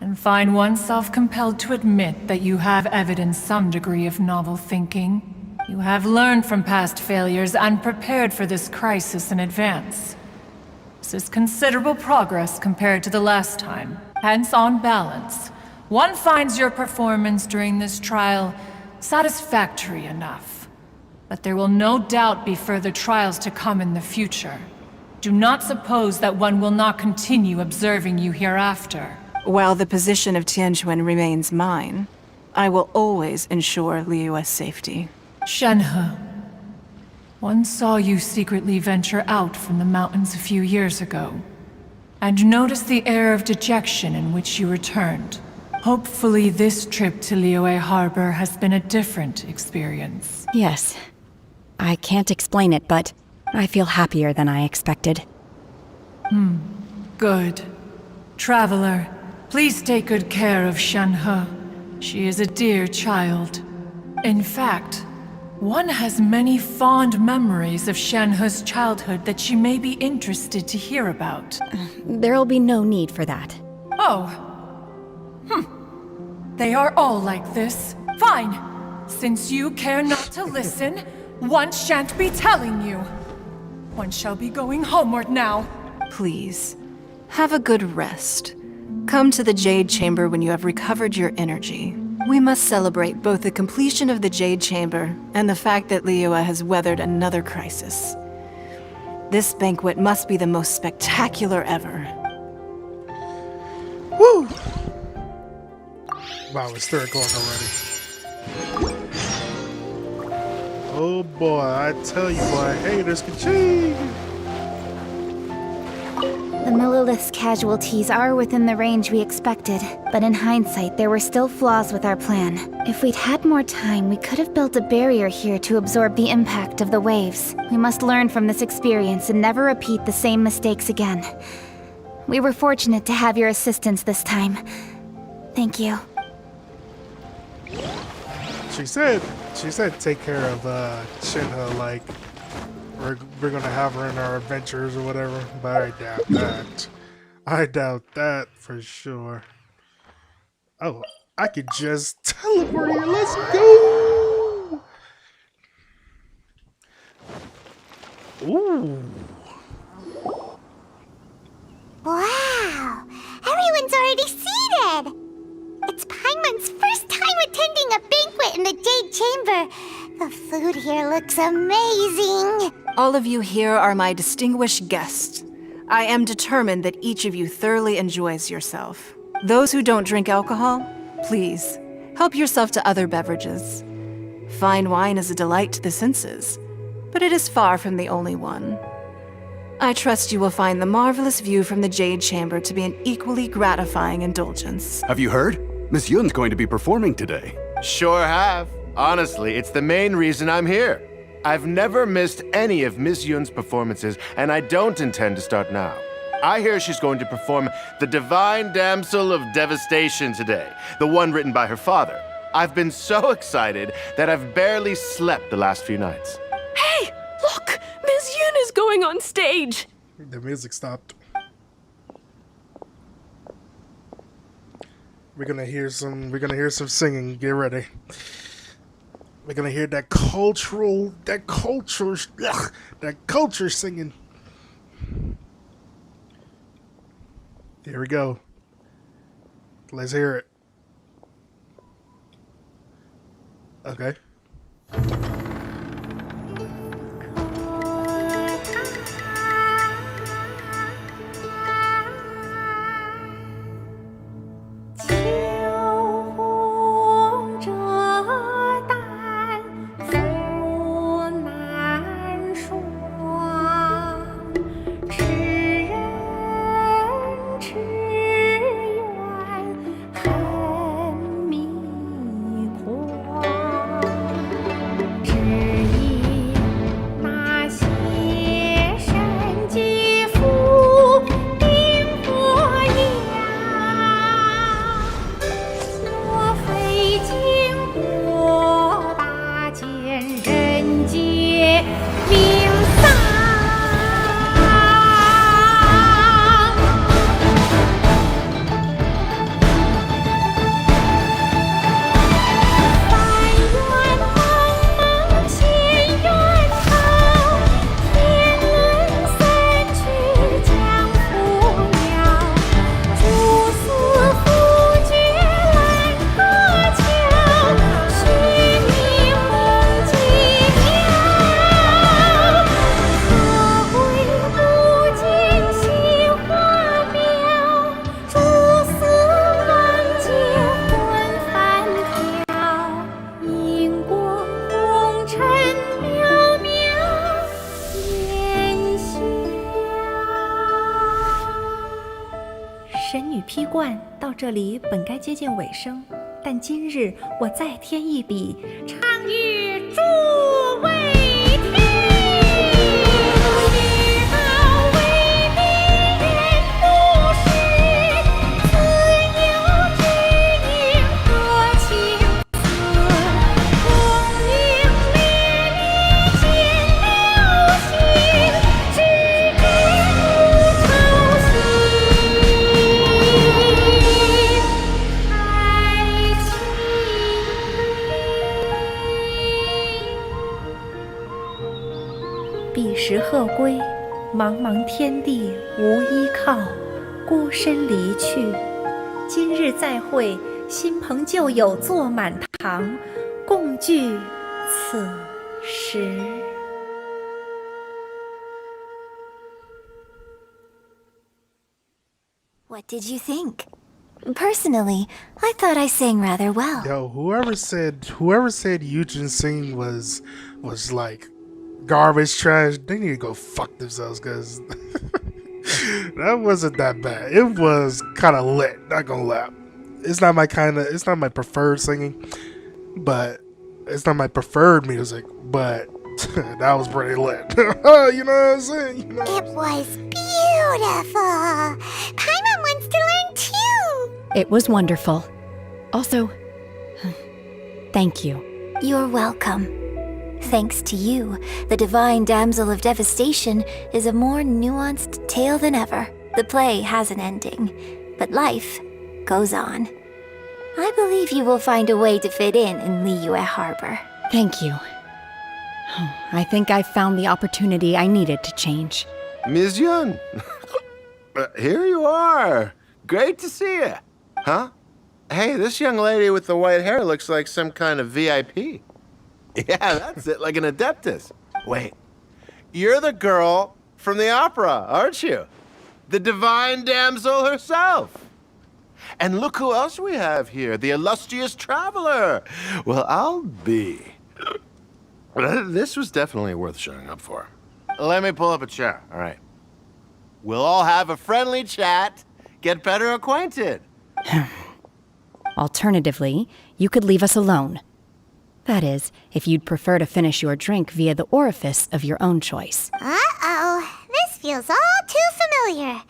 and find oneself compelled to admit that you have evidenced some degree of novel thinking. You have learned from past failures and prepared for this crisis in advance. This is considerable progress compared to the last time. Hence, on balance, one finds your performance during this trial satisfactory enough. But there will no doubt be further trials to come in the future. Do not suppose that one will not continue observing you hereafter. While the position of Tianquan remains mine, I will always ensure Liyue's safety. Shenhe, one saw you secretly venture out from the mountains a few years ago, and noticed the air of dejection in which you returned. Hopefully this trip to Liyue Harbor has been a different experience. Yes. I can't explain it, but I feel happier than I expected. Good. Traveler, please take good care of Shenhe. She is a dear child. In fact, one has many fond memories of Shenhe's childhood that she may be interested to hear about. There'll be no need for that. Oh. They are all like this. Fine. Since you care not to listen, one shan't be telling you. One shall be going homeward now. Please, have a good rest. Come to the Jade Chamber when you have recovered your energy. We must celebrate both the completion of the Jade Chamber and the fact that Liyue has weathered another crisis. This banquet must be the most spectacular ever. Woo! Wow, it's 3 o'clock already. Oh boy, I tell you boy, haters can cheat. The Millilith's casualties are within the range we expected, but in hindsight, there were still flaws with our plan. If we'd had more time, we could have built a barrier here to absorb the impact of the waves. We must learn from this experience and never repeat the same mistakes again. We were fortunate to have your assistance this time. Thank you. She said take care of Shenhe, like we're gonna have her in our adventures or whatever, but I doubt that. I doubt that for sure. Oh, I could just teleport here. Let's go! Ooh. Wow! Everyone's already seated! It's Paimon's first time attending a banquet in the Jade Chamber. The food here looks amazing. All of you here are my distinguished guests. I am determined that each of you thoroughly enjoys yourself. Those who don't drink alcohol, please, help yourself to other beverages. Fine wine is a delight to the senses, but it is far from the only one. I trust you will find the marvelous view from the Jade Chamber to be an equally gratifying indulgence. Have you heard? Miss Yun's going to be performing today. Sure have. Honestly, it's the main reason I'm here. I've never missed any of Miss Yun's performances, and I don't intend to start now. I hear she's going to perform The Divine Damsel of Devastation today, the one written by her father. I've been so excited that I've barely slept the last few nights. Hey, look! Miss Yun is going on stage! The music stopped. We're gonna hear some singing. Get ready. We're gonna hear that culture singing. Here we go. Let's hear it. Okay. 神女劈冠到这里本该接近尾声，但今日我再添一笔，唱与诸位听。彼时鹤归，茫茫天地无依靠，孤身离去。今日再会，新朋旧友坐满堂，共聚此时。What did you think? Personally, I thought I sang rather well. Yo, whoever said Yunjin singing was like garbage trash, they need to go fuck themselves, cause that wasn't that bad. It was kind of lit, not gonna lie. It's not my preferred singing, but it's not my preferred music, but that was pretty lit. You know what I'm saying? You know It was beautiful. Paimon wants to learn too. It was wonderful. Also, thank you. You're welcome. Thanks to you, the Divine Damsel of Devastation is a more nuanced tale than ever. The play has an ending, but life goes on. I believe you will find a way to fit in Liyue Harbor. Thank you. I think I've found the opportunity I needed to change. Ms. Yun, here you are. Great to see you. Huh? Hey, this young lady with the white hair looks like some kind of VIP. Yeah, that's it, like an Adeptus. Wait, you're the girl from the opera, aren't you? The Divine Damsel herself. And look who else we have here, the illustrious traveler. Well, I'll be. This was definitely worth showing up for. Let me pull up a chair, all right. We'll all have a friendly chat, get better acquainted. Alternatively, you could leave us alone. That is, if you'd prefer to finish your drink via the orifice of your own choice. Uh-oh, this feels all too familiar.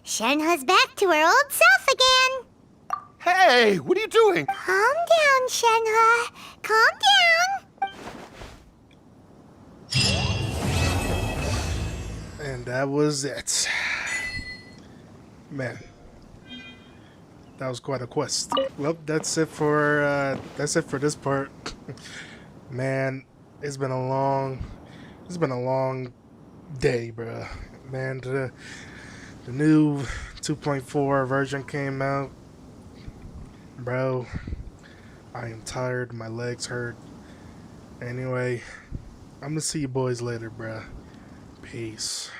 Shenhe's back to her old self again. Hey, what are you doing? Calm down, Shenhe. Calm down. And that was it. Man, that was quite a quest. Well, that's it for this part. Man, it's been a long day, bruh. Man, the new 2.4 version came out. Bro, I am tired, my legs hurt. Anyway, I'm gonna see you boys later, bruh. Peace.